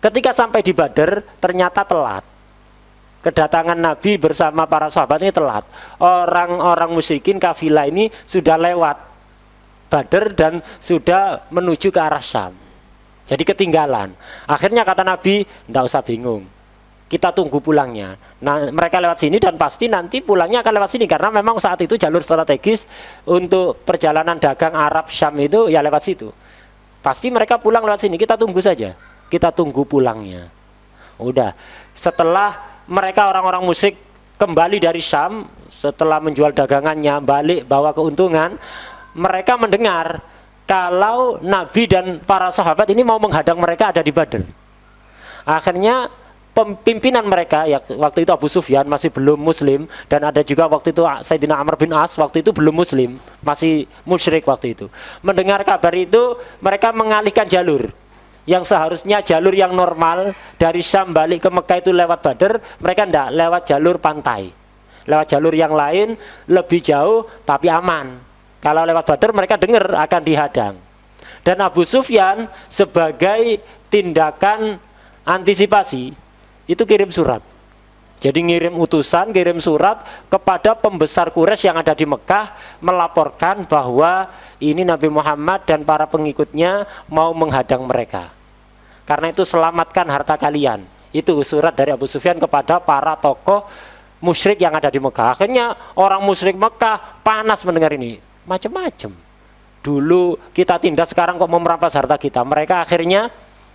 Ketika sampai di Badr, ternyata telat. Kedatangan Nabi bersama para sahabat ini telat. Orang-orang musyrikin kafilah ini sudah lewat Badr dan sudah menuju ke arah Syam. Jadi ketinggalan. Akhirnya kata Nabi, tidak usah bingung, kita tunggu pulangnya. Nah, mereka lewat sini dan pasti nanti pulangnya akan lewat sini, karena memang saat itu jalur strategis untuk perjalanan dagang Arab Syam itu ya lewat situ. Pasti mereka pulang lewat sini, kita tunggu saja. Kita tunggu pulangnya. Udah, setelah mereka orang-orang musyrik kembali dari Syam, setelah menjual dagangannya, balik bawa keuntungan, mereka mendengar kalau Nabi dan para sahabat ini mau menghadang mereka ada di Badr. Akhirnya pimpinan mereka, ya, waktu itu Abu Sufyan masih belum muslim, dan ada juga waktu itu Sayyidina Amr bin As, waktu itu belum muslim, masih musyrik waktu itu. Mendengar kabar itu, mereka mengalihkan jalur. Yang seharusnya jalur yang normal dari Syam balik ke Mekah itu lewat Badr, mereka tidak, lewat jalur pantai, lewat jalur yang lain lebih jauh tapi aman. Kalau lewat Badr mereka dengar akan dihadang. Dan Abu Sufyan sebagai tindakan antisipasi itu kirim surat. Jadi ngirim utusan, kirim surat kepada pembesar Quraisy yang ada di Mekah, melaporkan bahwa ini Nabi Muhammad dan para pengikutnya mau menghadang mereka. Karena itu selamatkan harta kalian. Itu surat dari Abu Sufyan kepada para tokoh musyrik yang ada di Mekah. Akhirnya orang musyrik Mekah panas mendengar ini. Macam-macam. Dulu kita tindas, sekarang kok mau merampas harta kita. Mereka akhirnya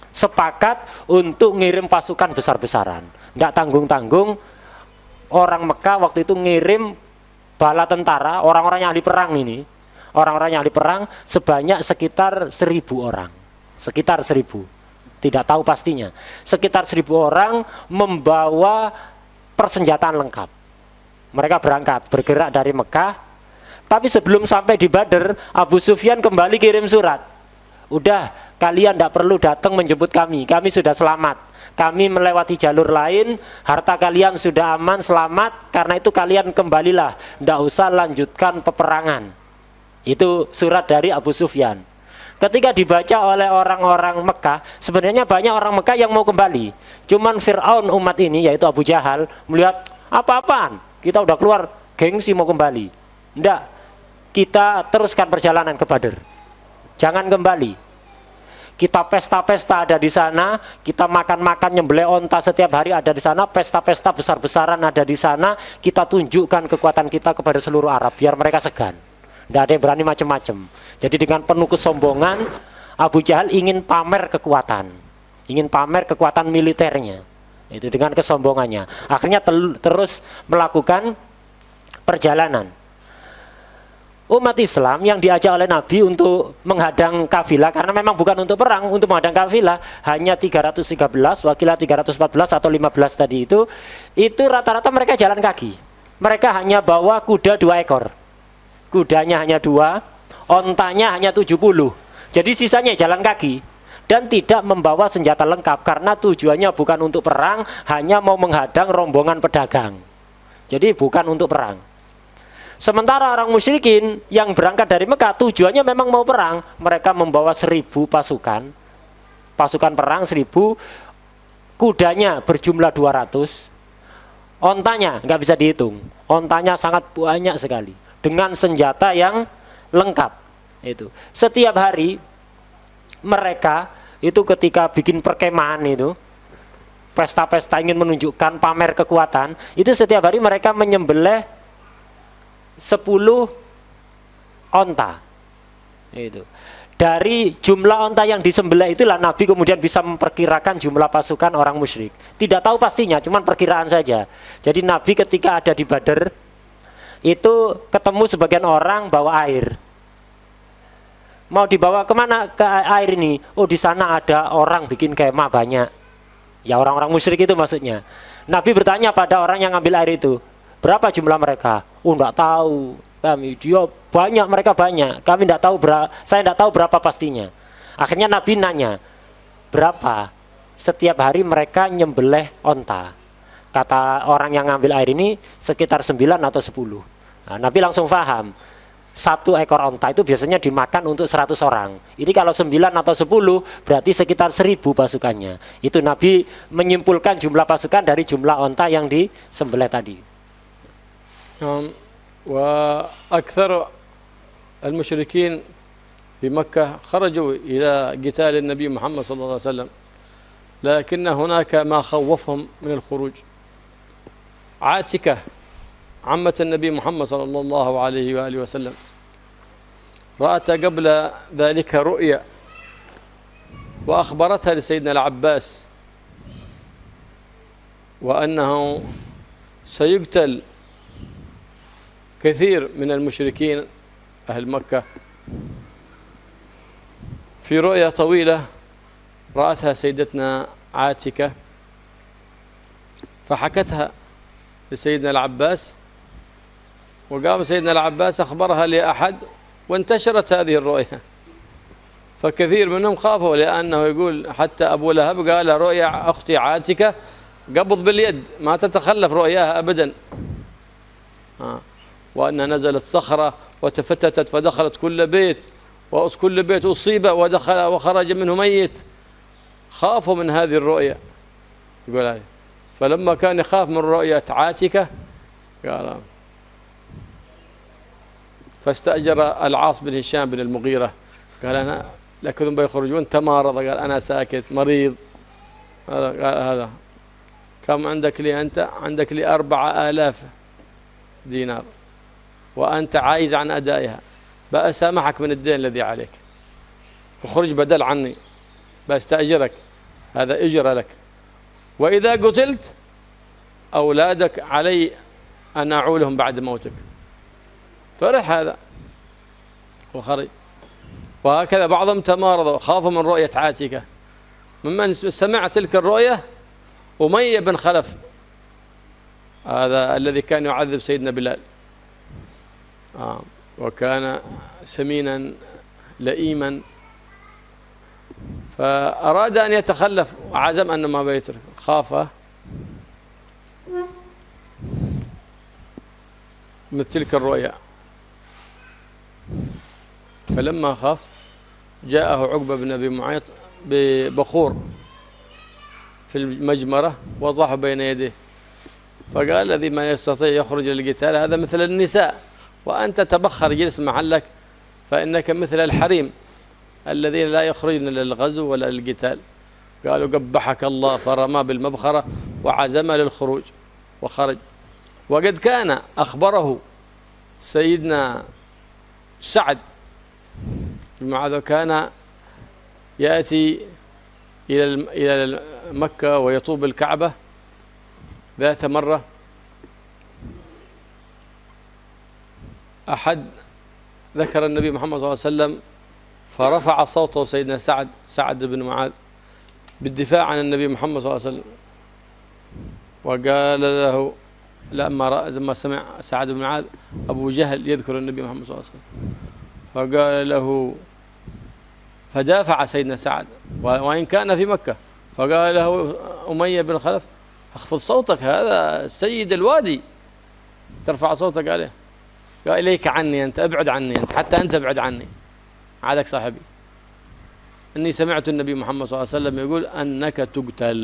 sepakat untuk ngirim pasukan besar-besaran. Tidak tanggung-tanggung. Orang Mekah waktu itu ngirim bala tentara, orang-orang yang ahli perang ini. Orang-orang yang ahli perang sebanyak sekitar 1.000 orang. Sekitar 1.000. Tidak tahu pastinya. Sekitar 1.000 orang membawa persenjataan lengkap. Mereka berangkat, bergerak dari Mekah. Tapi sebelum sampai di Badr, Abu Sufyan kembali kirim surat. Udah, kalian tidak perlu datang menjemput kami sudah selamat. Kami melewati jalur lain, harta kalian sudah aman, selamat. Karena itu kalian kembalilah, tidak usah lanjutkan peperangan. Itu surat dari Abu Sufyan. Ketika dibaca oleh orang-orang Mekah, sebenarnya banyak orang Mekah yang mau kembali. Cuman Fir'aun umat ini, yaitu Abu Jahal, melihat apa-apaan, kita udah keluar, gengsi mau kembali. Tidak, kita teruskan perjalanan ke Badr. Jangan kembali. Kita pesta-pesta ada di sana, kita makan-makan nyembelih onta setiap hari ada di sana, pesta-pesta besar-besaran ada di sana, kita tunjukkan kekuatan kita kepada seluruh Arab, biar mereka segan. Tidak ada yang berani macam-macam. Jadi dengan penuh kesombongan, Abu Jahal ingin pamer kekuatan, ingin pamer kekuatan militernya. Itu dengan kesombongannya. Akhirnya terus melakukan perjalanan. Umat Islam yang diajak oleh Nabi untuk menghadang kafilah, karena memang bukan untuk perang, untuk menghadang kafilah, hanya 313, wakilah 314 atau 15 tadi itu rata-rata mereka jalan kaki. Mereka hanya bawa kuda 2 ekor. Kudanya hanya 2, ontanya hanya 70. Jadi sisanya jalan kaki. Dan tidak membawa senjata lengkap, karena tujuannya bukan untuk perang, hanya mau menghadang rombongan pedagang. Jadi bukan untuk perang. Sementara orang musyrikin yang berangkat dari Mekah tujuannya memang mau perang. Mereka membawa 1000 pasukan. Pasukan perang 1000, kudanya berjumlah 200, ontanya nggak bisa dihitung. Ontanya sangat banyak sekali dengan senjata yang lengkap. Itu setiap hari mereka itu ketika bikin perkemahan itu, pesta-pesta ingin menunjukkan pamer kekuatan, itu setiap hari mereka menyembelih 10 onta. Itu. Dari jumlah onta yang disembelih itulah Nabi kemudian bisa memperkirakan jumlah pasukan orang musyrik. Tidak tahu pastinya, cuman perkiraan saja. Jadi Nabi ketika ada di Badar itu ketemu sebagian orang bawa air. Mau dibawa kemana ke air ini? Oh, di sana ada orang bikin kemah banyak. Ya orang-orang musyrik itu maksudnya. Nabi bertanya pada orang yang ngambil air itu, berapa jumlah mereka? Oh, enggak tahu kami. Dia banyak, mereka banyak. Kami enggak tahu saya enggak tahu berapa pastinya. Akhirnya Nabi nanya, berapa? Setiap hari mereka nyembelih onta. Kata orang yang ngambil air ini sekitar 9 atau 10. Nah, Nabi langsung paham. 1 ekor onta itu biasanya dimakan untuk 100 orang. Ini kalau 9 atau 10 berarti sekitar 1000 pasukannya. Itu Nabi menyimpulkan jumlah pasukan dari jumlah onta yang disembelih tadi. وأكثر المشركين في مكة خرجوا إلى قتال النبي محمد صلى الله عليه وسلم، لكن هناك ما خوفهم من الخروج. عاتكة عمة النبي محمد صلى الله عليه وآله وسلم رأت قبل ذلك رؤيا وأخبرتها لسيدنا العباس وأنه سيقتل كثير من المشركين أهل مكة. في رؤيا طويلة رأتها سيدتنا عاتكة فحكتها لسيدنا العباس، وقام سيدنا العباس أخبرها لأحد وانتشرت هذه الرؤيا، فكثير منهم خافوا لأنه يقول حتى أبو لهب قال رؤيا أختي عاتكة قبض باليد ما تتخلف رؤياها أبدا، وأنها نزلت صخرة وتفتتت فدخلت كل بيت وكل بيت أصيب ودخل وخرج منه ميت. خافوا من هذه الرؤيا يقول هذه. فلما كان يخاف من رؤية عاتكة قال فاستأجر العاص بن هشام بن المغيرة قال أنا لكن بيخرجون تمارض قال أنا ساكت مريض. قال هذا كم عندك لي أنت؟ عندك لي 4000 دينار وأنت عايز عن أدائها، بأسامحك من الدين الذي عليك وخرج بدل عني بأستأجرك، هذا إجرة لك، وإذا قتلت أولادك علي أن أعولهم بعد موتك. فرح هذا وخرج. وهكذا بعضهم تمارضوا خافوا من رؤية عاتكة. ممن سمع تلك الرؤية أمية بن خلف، هذا الذي كان يعذب سيدنا بلال، وكان سمينا لئيما، فأراد أن يتخلف وعزم أنه ما بيترك، خاف من تلك الرؤيا. فلما خاف جاءه عقبة بن أبي معيط ببخور في المجمرة وضعه بين يديه، فقال الذي ما يستطيع يخرج للقتال هذا مثل النساء، وأنت تبخر جلس محلك فإنك مثل الحريم الذين لا يخرجن للغزو ولا للقتال. قالوا قبحك الله، فرمى بالمبخرة وعزم للخروج وخرج. وقد كان أخبره سيدنا سعد بن معاذ، كان يأتي إلى مكة ويطوب الكعبة. ذات مرة أحد ذكر النبي محمد صلى الله عليه وسلم فرفع صوته سيدنا سعد بن معاذ بالدفاع عن النبي محمد صلى الله عليه وسلم، وقال له لما سمع سعد بن معاذ أبو جهل يذكر النبي محمد صلى الله عليه وسلم، فقال له فدافع سيدنا سعد وإن كان في مكة، فقال له أمية بن خلف اخفض صوتك، هذا سيد الوادي ترفع صوتك عليه. قال إليك عني أنت، ابعد عني أنت، حتى أنت ابعد عني، عادك صاحبي. إني سمعت النبي محمد صلى الله عليه وسلم يقول أنك تقتل.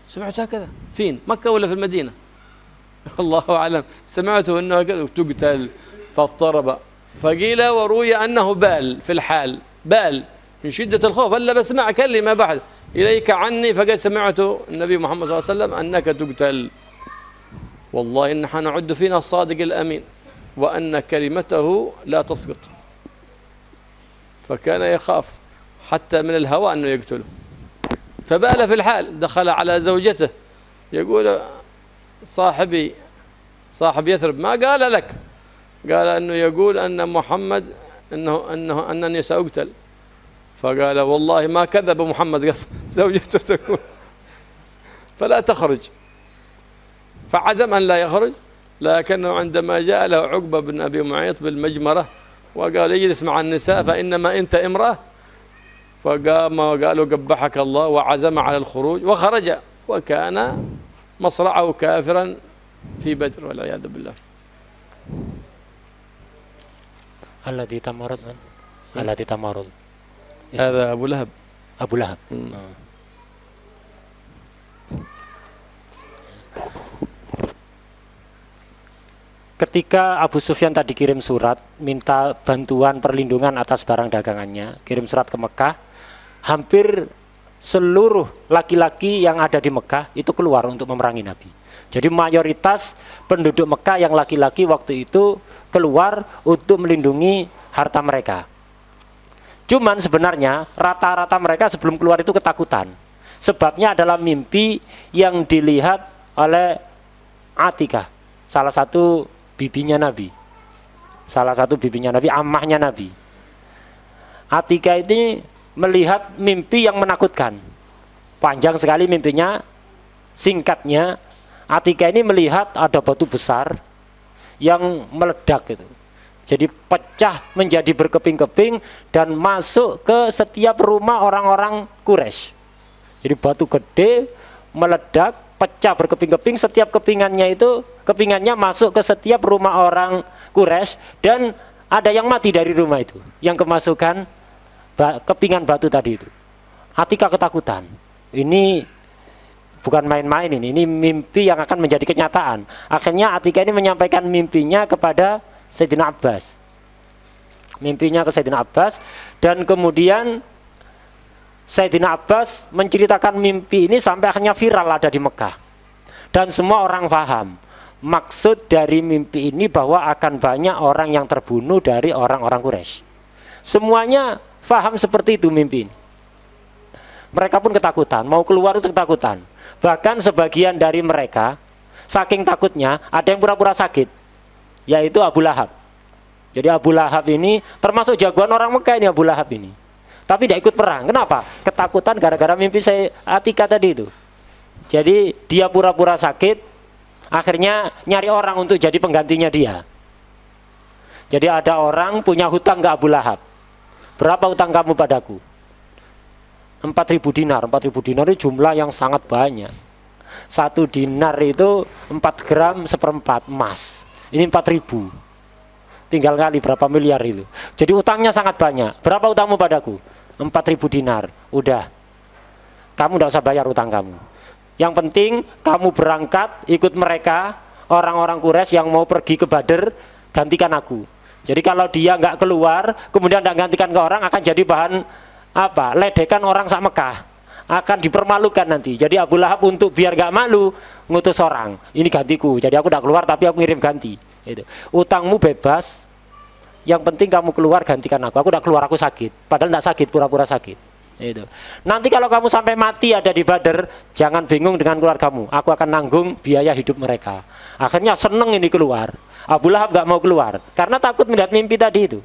سمعت هكذا فين؟ مكة ولا في المدينة؟ الله أعلم. سمعته أنه تقتل فاضطرب، فقيل وروي أنه بال في الحال، بال من شدة الخوف، إلا بسمع كلمة بعد إليك عني، فقد سمعت النبي محمد صلى الله عليه وسلم أنك تقتل. والله إن نعد فينا الصادق الأمين، وأن كلمته لا تسقط. فكان يخاف حتى من الهوى أنه يقتله، فبال في الحال، دخل على زوجته يقول صاحبي صاحب يثرب ما قال لك؟ قال أنه يقول أن محمد أنني سأقتل. فقال والله ما كذب محمد، زوجته تقول فلا تخرج. فعزم أن لا يخرج، لكنه عندما جاء له عقبة بن أبي معيط بالمجمرة وقال اجلس مع النساء فإنما أنت امرأة، فقام وقالوا قبحك الله، وعزم على الخروج وخرج، وكان مصرعه كافرا في بدر والعياذ بالله. الذي تمرد من؟ الذي تمرد هذا أبو لهب. Abu Lahab. Ketika Abu Sufyan tadi kirim surat minta bantuan perlindungan atas barang dagangannya, kirim surat ke Mekah, hampir seluruh laki-laki yang ada di Mekah itu keluar untuk memerangi Nabi. Jadi mayoritas penduduk Mekah yang laki-laki waktu itu keluar untuk melindungi harta mereka. Cuman sebenarnya rata-rata mereka sebelum keluar itu ketakutan. Sebabnya adalah mimpi yang dilihat oleh Atikah, salah satu bibinya Nabi, ammahnya Nabi. Atikah ini melihat mimpi yang menakutkan. Panjang sekali mimpinya, singkatnya Atikah ini melihat ada batu besar yang meledak itu. Jadi pecah menjadi berkeping-keping dan masuk ke setiap rumah orang-orang Quraisy. Jadi batu gede meledak, pecah berkeping-keping, setiap kepingannya masuk ke setiap rumah orang Quraisy, dan ada yang mati dari rumah itu, yang kemasukan kepingan batu tadi itu. Atikah ketakutan. Ini bukan main-main, ini mimpi yang akan menjadi kenyataan. Akhirnya Atikah ini menyampaikan mimpinya kepada Sayyidina Abbas. Mimpinya ke Sayyidina Abbas, dan kemudian Sayyidina Abbas menceritakan mimpi ini sampai akhirnya viral ada di Mekah. Dan semua orang paham maksud dari mimpi ini, bahwa akan banyak orang yang terbunuh dari orang-orang Quraisy. Semuanya paham seperti itu mimpi ini. Mereka pun ketakutan, mau keluar itu ketakutan. Bahkan sebagian dari mereka saking takutnya ada yang pura-pura sakit, yaitu Abu Lahab. Jadi Abu Lahab ini termasuk jagoan orang Mekah ini, Abu Lahab ini. Tapi tidak ikut perang. Kenapa? Ketakutan gara-gara mimpi saya Atikah tadi itu. Jadi dia pura-pura sakit, akhirnya nyari orang untuk jadi penggantinya dia. Jadi ada orang punya hutang ke Abu Lahab. Berapa hutang kamu padaku? 4.000 dinar. 4.000 dinar itu jumlah yang sangat banyak. 1 dinar itu 4 gram seperempat emas. Ini 4.000. Tinggal kali berapa miliar itu. Jadi utangnya sangat banyak. Berapa utangmu padaku? 4.000 dinar. Udah, kamu tidak usah bayar utang kamu. Yang penting kamu berangkat ikut mereka, orang-orang Quraisy yang mau pergi ke Badr, gantikan aku. Jadi kalau dia nggak keluar, kemudian tidak gantikan ke orang, akan jadi bahan ledekan orang sak Mekah, akan dipermalukan nanti. Jadi Abu Lahab untuk biar nggak malu ngutus orang, ini gantiku. Jadi aku tidak keluar tapi aku ngirim ganti. Itu. Utangmu bebas, yang penting kamu keluar gantikan aku. Aku udah keluar, aku sakit. Padahal tidak sakit, pura-pura sakit. Itu. Nanti kalau kamu sampai mati ada di Badr, jangan bingung dengan keluargamu. Aku akan nanggung biaya hidup mereka. Akhirnya seneng ini keluar. Abu Lahab gak mau keluar karena takut melihat mimpi tadi itu.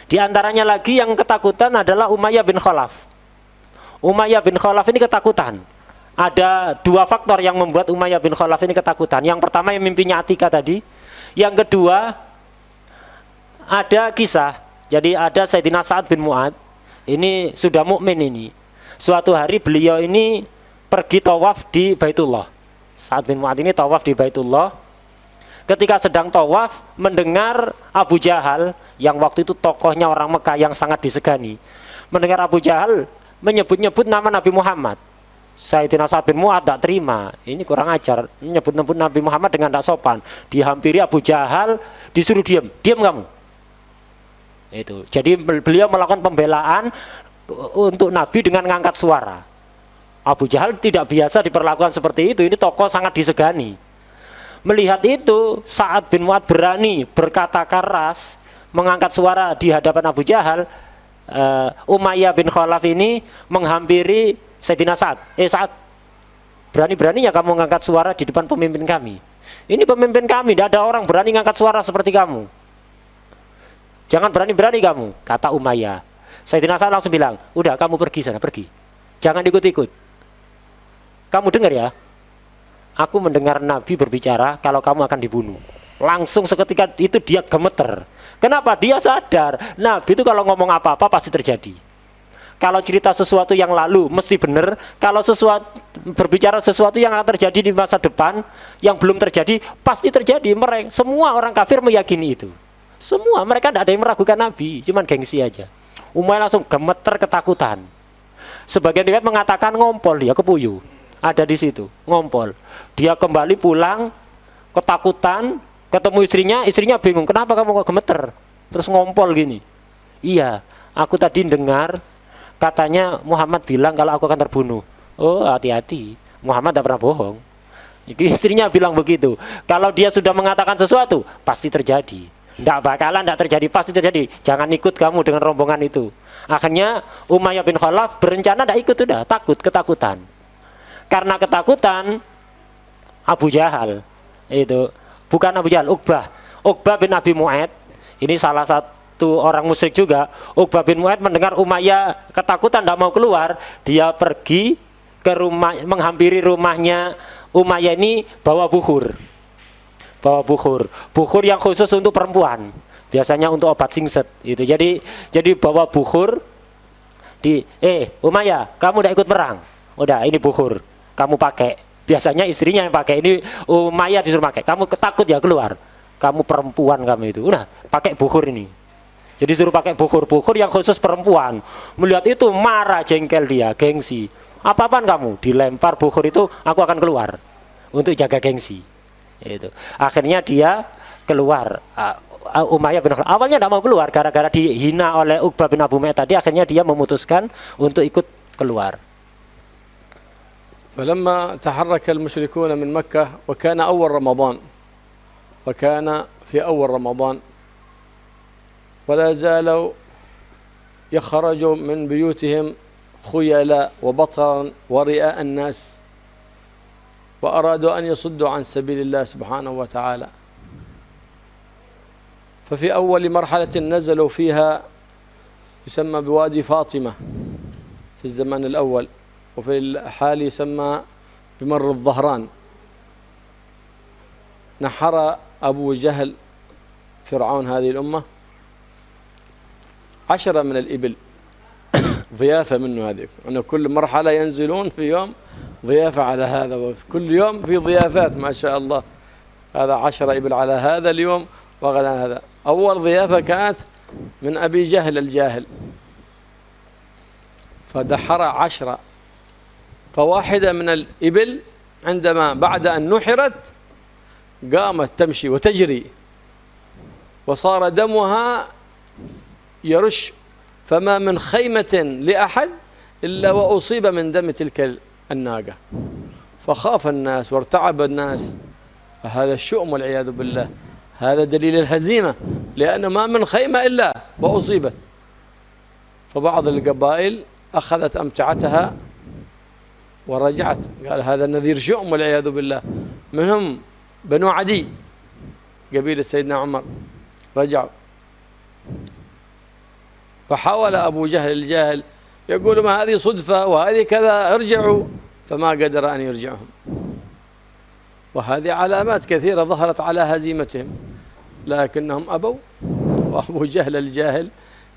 Di antaranya lagi yang ketakutan adalah Umayyah bin Khalaf. Umayyah bin Khalaf ini ketakutan. Ada 2 faktor yang membuat Umayyah bin Khalaf ini ketakutan. Yang pertama yang mimpinya Atikah tadi. Yang kedua, ada kisah. Jadi ada Sayyidina Sa'ad bin Mu'ad. Ini sudah mukmin ini. Suatu hari beliau ini pergi tawaf di Baitullah. Sa'ad bin Mu'ad ini tawaf di Baitullah. ketika sedang tawaf mendengar Abu Jahal yang waktu itu tokohnya orang Mekah yang sangat disegani, mendengar Abu Jahal menyebut-nyebut nama Nabi Muhammad. Sayyidina Sa'ad bin Mu'adz tak terima, ini kurang ajar, menyebut-nyebut Nabi Muhammad dengan tak sopan. Dihampiri Abu Jahal, disuruh diam kamu. Itu. Jadi beliau melakukan pembelaan untuk Nabi dengan mengangkat suara. Abu Jahal tidak biasa diperlakukan seperti itu, ini tokoh sangat disegani. Melihat itu, Sa'ad bin Mu'adz berani berkata keras, mengangkat suara di hadapan Abu Jahal. Umayyah bin Khalaf ini menghampiri Sayyidina Sa'ad. Sa'ad, berani-beraninya kamu mengangkat suara di depan pemimpin kami. Ini pemimpin kami, tidak ada orang berani mengangkat suara seperti kamu. Jangan berani-berani kamu, kata Umayyah. Sayyidina Sa'ad langsung bilang, udah kamu pergi sana, pergi. Jangan ikut-ikut. Kamu dengar ya, aku mendengar Nabi berbicara kalau kamu akan dibunuh. Langsung seketika itu dia gemeter. Kenapa? Dia sadar Nabi itu kalau ngomong apa-apa pasti terjadi. Kalau cerita sesuatu yang lalu mesti benar. Kalau berbicara sesuatu yang akan terjadi di masa depan yang belum terjadi pasti terjadi. Mereka semua orang kafir meyakini itu. Semua mereka tidak ada yang meragukan Nabi, cuman gengsi aja. Umayyah langsung gemeter ketakutan. Sebagian riwayat mengatakan ngompol dia kepuyu. Ada di situ, ngompol. Dia kembali pulang ketakutan, ketemu istrinya bingung. Kenapa kamu kok gemeter? Terus ngompol gini. Iya, aku tadi dengar katanya Muhammad bilang kalau aku akan terbunuh. Oh, hati-hati. Muhammad tidak pernah bohong. Istrinya bilang begitu. Kalau dia sudah mengatakan sesuatu, pasti terjadi. Tidak bakalan tidak terjadi, pasti terjadi. Jangan ikut kamu dengan rombongan itu. Akhirnya Umayyah bin Khalaf berencana tidak ikut, sudah ketakutan. Karena ketakutan Abu Jahal itu, bukan Abu Jahal, Uqbah bin Abi Mu'ayth. Ini salah satu orang musyrik juga. Uqbah bin Mu'ayth mendengar Umayyah ketakutan tidak mau keluar, dia pergi ke rumah, menghampiri rumahnya Umayyah ini, bawa bukhur yang khusus untuk perempuan, biasanya untuk obat singset itu. Jadi bawa bukhur di Umayyah, kamu udah ikut perang, udah ini bukhur kamu pakai. Biasanya istrinya yang pakai, ini Umayyah disuruh pakai. Kamu takut ya keluar, kamu perempuan kamu itu, udah pakai bukhur ini. Jadi suruh pakai bukhur yang khusus perempuan. Melihat itu marah, jengkel dia, gengsi. Apa-apaan kamu? Dilempar bukhur itu, aku akan keluar untuk jaga gengsi. Itu. Akhirnya dia keluar. Umayyah bin Khalaf awalnya tidak mau keluar gara-gara dihina oleh Uqbah bin Abu Mu'ayth tadi. Akhirnya dia memutuskan untuk ikut keluar. فلما تحرك المشركون من مكة وكان في أول رمضان ولا زالوا يخرجوا من بيوتهم خيلاء وبطرا ورئاء الناس وأرادوا أن يصدوا عن سبيل الله سبحانه وتعالى. ففي أول مرحلة نزلوا فيها يسمى بوادي فاطمة في الزمان الأول، وفي الحال يسمى بمر الظهران. نحر أبو جهل فرعون هذه الأمة 10 من الإبل ضيافة منه. هذه أنه كل مرحلة ينزلون في يوم ضيافة على هذا، وكل يوم في ضيافات ما شاء الله. هذا 10 إبل على هذا اليوم وغدا هذا. أول ضيافة كانت من أبي جهل الجاهل، فدحر 10. فواحدة من الإبل عندما بعد أن نحرت قامت تمشي وتجري، وصار دمها يرش، فما من خيمة لأحد إلا وأصيب من دم تلك الناقة. فخاف الناس وارتعب الناس. هذا الشؤم والعياذ بالله، هذا دليل الهزيمة، لأنه ما من خيمة إلا وأصيبت. فبعض القبائل أخذت أمتعتها ورجعت، قال هذا نذير شؤم والعياذ بالله. منهم بنو عدي قبيلة سيدنا عمر رجعوا. فحاول أبو جهل الجاهل يقول ما هذه صدفة وهذه كذا، ارجعوا، فما قدر أن يرجعهم. وهذه علامات كثيرة ظهرت على هزيمتهم، لكنهم أبوا. وأبو جهل الجاهل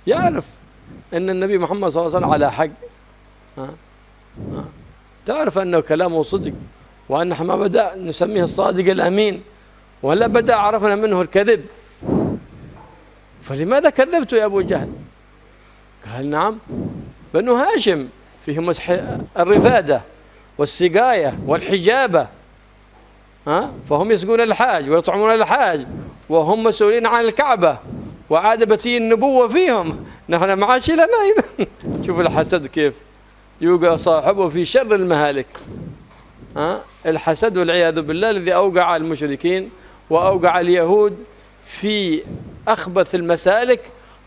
يعرف أن النبي محمد صلى الله عليه وسلم على حق، تعرف أنه كلامه صدق، وأن ما بدأ نسميه الصادق الأمين، ولا بدأ عرفنا منه الكذب، فلماذا كذبت يا أبو جهل؟ قال نعم، بنو هاشم فيهم الرفادة والسقاية والحجابة، فهم يسقون الحاج ويطعمون الحاج وهم مسؤولين عن الكعبة وعادة النبوة فيهم، نحن معاشي لنا إذن. شوف الحسد كيف يوقع صاحبه في شر المهالك. الحسد والعياذ بالله الذي أوقع المشركين وأوقع اليهود في أخبث المسالك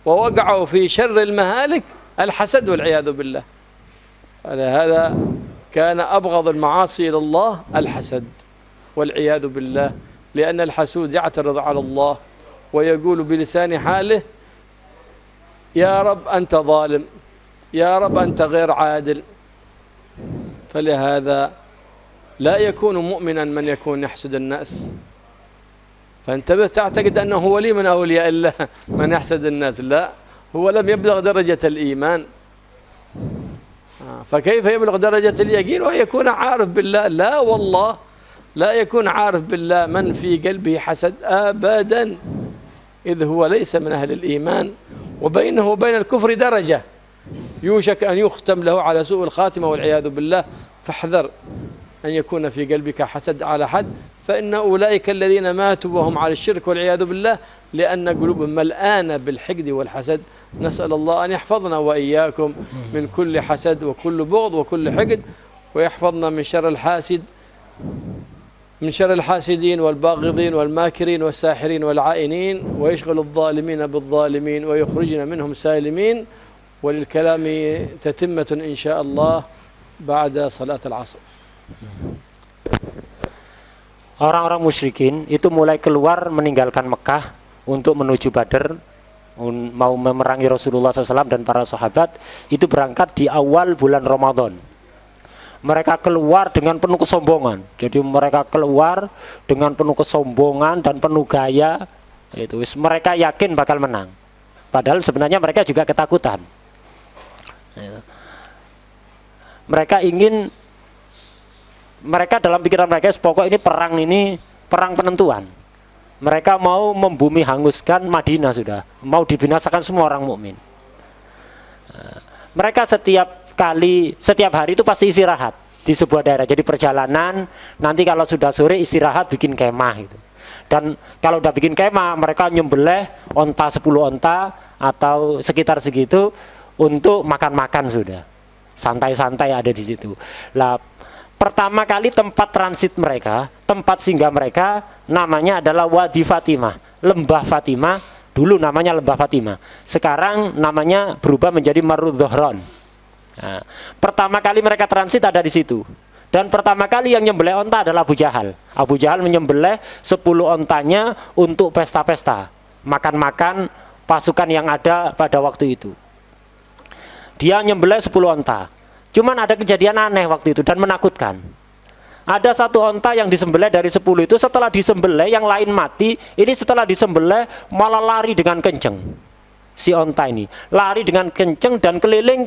ووقعوا في شر المهالك، الحسد والعياذ بالله. هذا كان أبغض المعاصي إلى الله الحسد والعياذ بالله، لأن الحسود يعترض على الله ويقول بلسان حاله يا رب أنت ظالم، يا رب أنت غير عادل. فلهذا لا يكون مؤمنا من يكون يحسد الناس. فانتبه، تعتقد أنه ولي من أولياء الله من يحسد الناس، لا، هو لم يبلغ درجة الإيمان. فكيف يبلغ درجة اليقين ويكون عارف بالله؟ لا والله، لا يكون عارف بالله من في قلبه حسد أبدا، إذ هو ليس من أهل الإيمان، وبينه وبين الكفر درجة يوشك أن يختم له على سوء الخاتمة والعياذ بالله. فاحذر أن يكون في قلبك حسد على حد، فإن أولئك الذين ماتوا وهم على الشرك والعياذ بالله، لأن قلوبهم ملآنة بالحقد والحسد. نسأل الله أن يحفظنا وإياكم من كل حسد وكل بغض وكل حقد، ويحفظنا من شر الحاسد، من شر الحاسدين والباغضين والماكرين والساحرين والعائنين، ويشغل الظالمين بالظالمين ويخرجنا منهم سالمين. وللكلام تتمة إن شاء الله بعد صلاة العصر. Orang-orang musyrikin itu mulai keluar meninggalkan Mekah untuk menuju Badr, mau memerangi Rasulullah SAW dan para sahabat. Itu berangkat di awal bulan Ramadan. Mereka keluar dengan penuh kesombongan. Jadi mereka keluar dengan penuh kesombongan dan penuh gaya. Itu mereka yakin bakal menang. Padahal sebenarnya mereka juga ketakutan. Mereka dalam pikiran mereka pokok ini perang penentuan. Mereka mau membumi hanguskan Madinah, sudah mau dibinasakan semua orang mukmin. Mereka setiap hari itu pasti istirahat di sebuah daerah. Jadi perjalanan, nanti kalau sudah sore istirahat bikin kemah gitu. Dan kalau udah bikin kemah, mereka nyembelih onta 10 onta atau sekitar segitu untuk makan-makan, sudah santai-santai ada di situ. Lah, pertama kali tempat transit mereka, tempat singgah mereka namanya adalah Wadi Fatimah, Lembah Fatimah. Dulu namanya Lembah Fatimah, sekarang namanya berubah menjadi Marud Dhahran. Nah, pertama kali mereka transit ada di situ. Dan pertama kali yang nyembelih onta adalah Abu Jahal. Abu Jahal menyembelih 10 ontanya untuk pesta-pesta, makan-makan pasukan yang ada pada waktu itu. Dia nyembelih 10 onta. Cuman ada kejadian aneh waktu itu dan menakutkan. Ada satu onta yang disembelih dari 10 itu, setelah disembelih yang lain mati. Ini setelah disembelih malah lari dengan kenceng. Si onta ini lari dengan kenceng dan keliling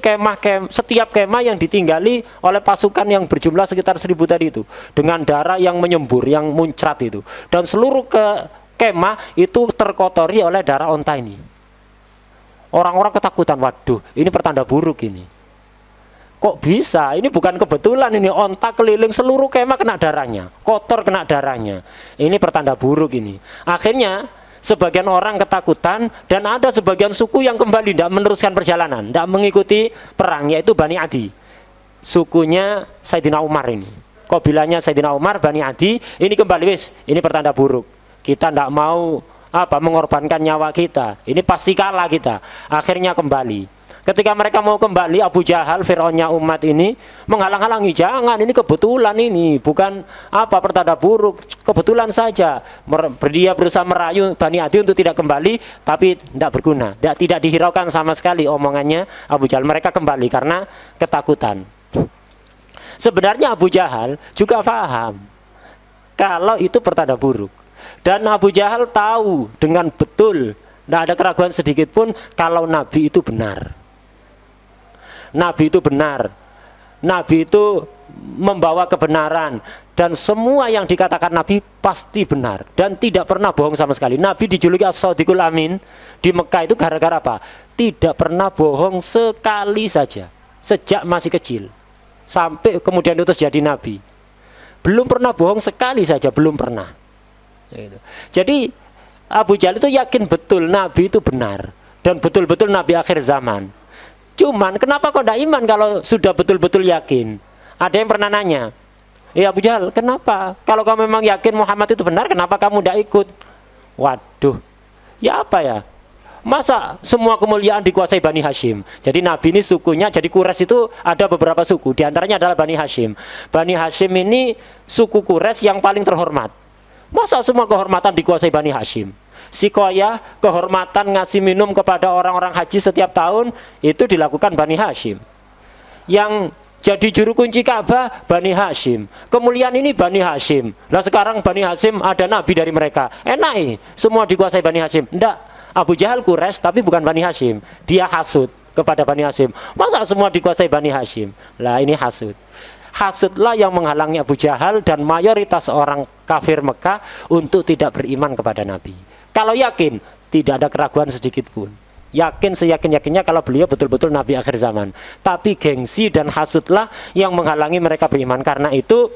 setiap kemah yang ditinggali oleh pasukan yang berjumlah sekitar 1000 tadi itu, dengan darah yang menyembur, yang muncrat itu. Dan seluruh kemah itu terkotori oleh darah onta ini. Orang-orang ketakutan, waduh, ini pertanda buruk ini. Kok bisa? Ini bukan kebetulan, ini onta keliling seluruh kemah kena darahnya, kotor kena darahnya. Ini pertanda buruk ini. Akhirnya sebagian orang ketakutan dan ada sebagian suku yang kembali tidak meneruskan perjalanan, tidak mengikuti perang, yaitu Bani Adi. Sukunya Sayyidina Umar ini. Kabilahnya Sayyidina Umar, Bani Adi, ini kembali, wis, ini pertanda buruk. Kita tidak mau mengorbankan nyawa kita, ini pasti kalah kita. Akhirnya kembali. Ketika mereka mau kembali, Abu Jahal, Fir'aunnya umat ini menghalang-halangi. Jangan, ini kebetulan, ini bukan pertanda buruk, kebetulan saja. Dia berusaha merayu Bani Adi untuk tidak kembali, tapi tidak berguna, tidak dihiraukan sama sekali omongannya Abu Jahal. Mereka kembali karena ketakutan. Sebenarnya Abu Jahal juga paham kalau itu pertanda buruk. Dan Abu Jahal tahu dengan betul, tidak ada keraguan sedikit pun kalau Nabi itu benar. Nabi itu benar. Nabi itu membawa kebenaran. Dan semua yang dikatakan Nabi pasti benar dan tidak pernah bohong sama sekali. Nabi dijuluki As-Shadiqul Amin di Mekah itu gara-gara apa? Tidak pernah bohong sekali saja sejak masih kecil sampai kemudian diutus jadi Nabi. Belum pernah bohong sekali saja, belum pernah. Jadi Abu Jahal itu yakin betul Nabi itu benar dan betul-betul Nabi akhir zaman. Cuman kenapa kok tidak iman kalau sudah betul-betul yakin? Ada yang pernah nanya, ya Abu Jahal, kenapa? Kalau kamu memang yakin Muhammad itu benar, kenapa kamu tidak ikut? Waduh, ya apa ya? Masa semua kemuliaan dikuasai Bani Hashim? Jadi Nabi ini sukunya, jadi Quraisy itu ada beberapa suku, diantaranya adalah Bani Hashim. Bani Hashim ini suku Quraisy yang paling terhormat. Masa semua kehormatan dikuasai Bani Hashim? Sikoyah, kehormatan ngasih minum kepada orang-orang haji setiap tahun, itu dilakukan Bani Hashim. Yang jadi juru kunci Ka'bah Bani Hashim, kemuliaan ini Bani Hashim. Lah sekarang Bani Hashim ada nabi dari mereka, enak semua dikuasai Bani Hashim. Enggak, Abu Jahal Quraisy tapi bukan Bani Hashim. Dia hasud kepada Bani Hashim. Masa semua dikuasai Bani Hashim? Lah ini hasud. Hasudlah yang menghalangi Abu Jahal dan mayoritas orang kafir Mekah untuk tidak beriman kepada Nabi. Kalau yakin, tidak ada keraguan sedikit pun. Yakin seyakin-yakinnya kalau beliau betul-betul Nabi akhir zaman. Tapi gengsi dan hasudlah yang menghalangi mereka beriman. Karena itu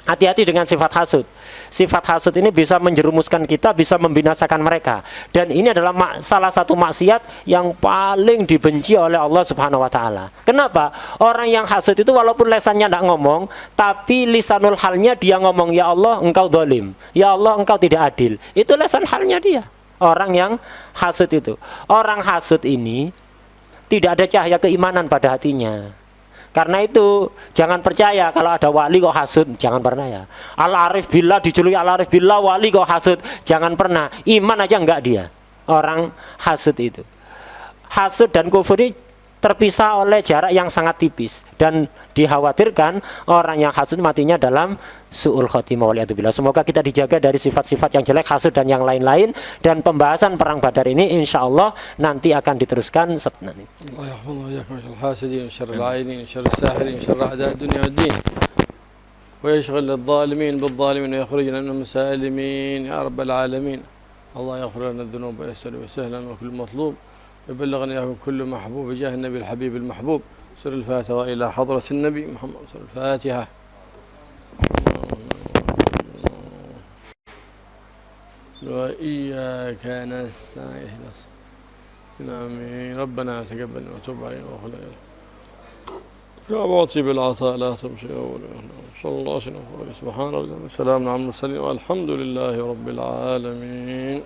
hati-hati dengan sifat hasud. Sifat hasud ini bisa menjerumuskan kita, bisa membinasakan mereka. Dan ini adalah salah satu maksiat yang paling dibenci oleh Allah Subhanahu wa Ta'ala. Kenapa? Orang yang hasud itu walaupun lesannya tidak ngomong, tapi lisanul halnya dia ngomong, ya Allah engkau zalim, ya Allah engkau tidak adil. Itu lesan halnya dia. Orang yang hasud itu, orang hasud ini tidak ada cahaya keimanan pada hatinya. Karena itu jangan percaya kalau ada wali kok hasud, jangan pernah ya. Al-Arif Billah dijuluki Al-Arif Billah, wali kok hasud, jangan pernah. Iman aja enggak dia, orang hasud itu. Hasud dan kufur ini terpisah oleh jarak yang sangat tipis dan dikhawatirkan orang yang hasud matinya dalam su'ul khotimah waliyadzubillah. Semoga kita dijaga dari sifat-sifat yang jelek, hasud dan yang lain-lain. Dan pembahasan perang Badar ini insya Allah nanti akan diteruskan setelah ini. ويشغل الظالمين بالظالمين ويخرجنا من المسالمين يا رب العالمين. الله يغفر لنا الذنوب ويسر وسهلا وكل مطلوب يبلغنا إياكم كل محبوب بجاه النبي الحبيب المحبوب. سر الفاتحة إلى حضرة النبي محمد. سر الفاتحة. وإياك نستعين. آمين. ربنا تقبل وتب علينا وخلق يا معطي بالعطاء لا تمشي صلى الله عليه وسلم. سبحان الله وسلام على المرسلين والحمد لله رب العالمين.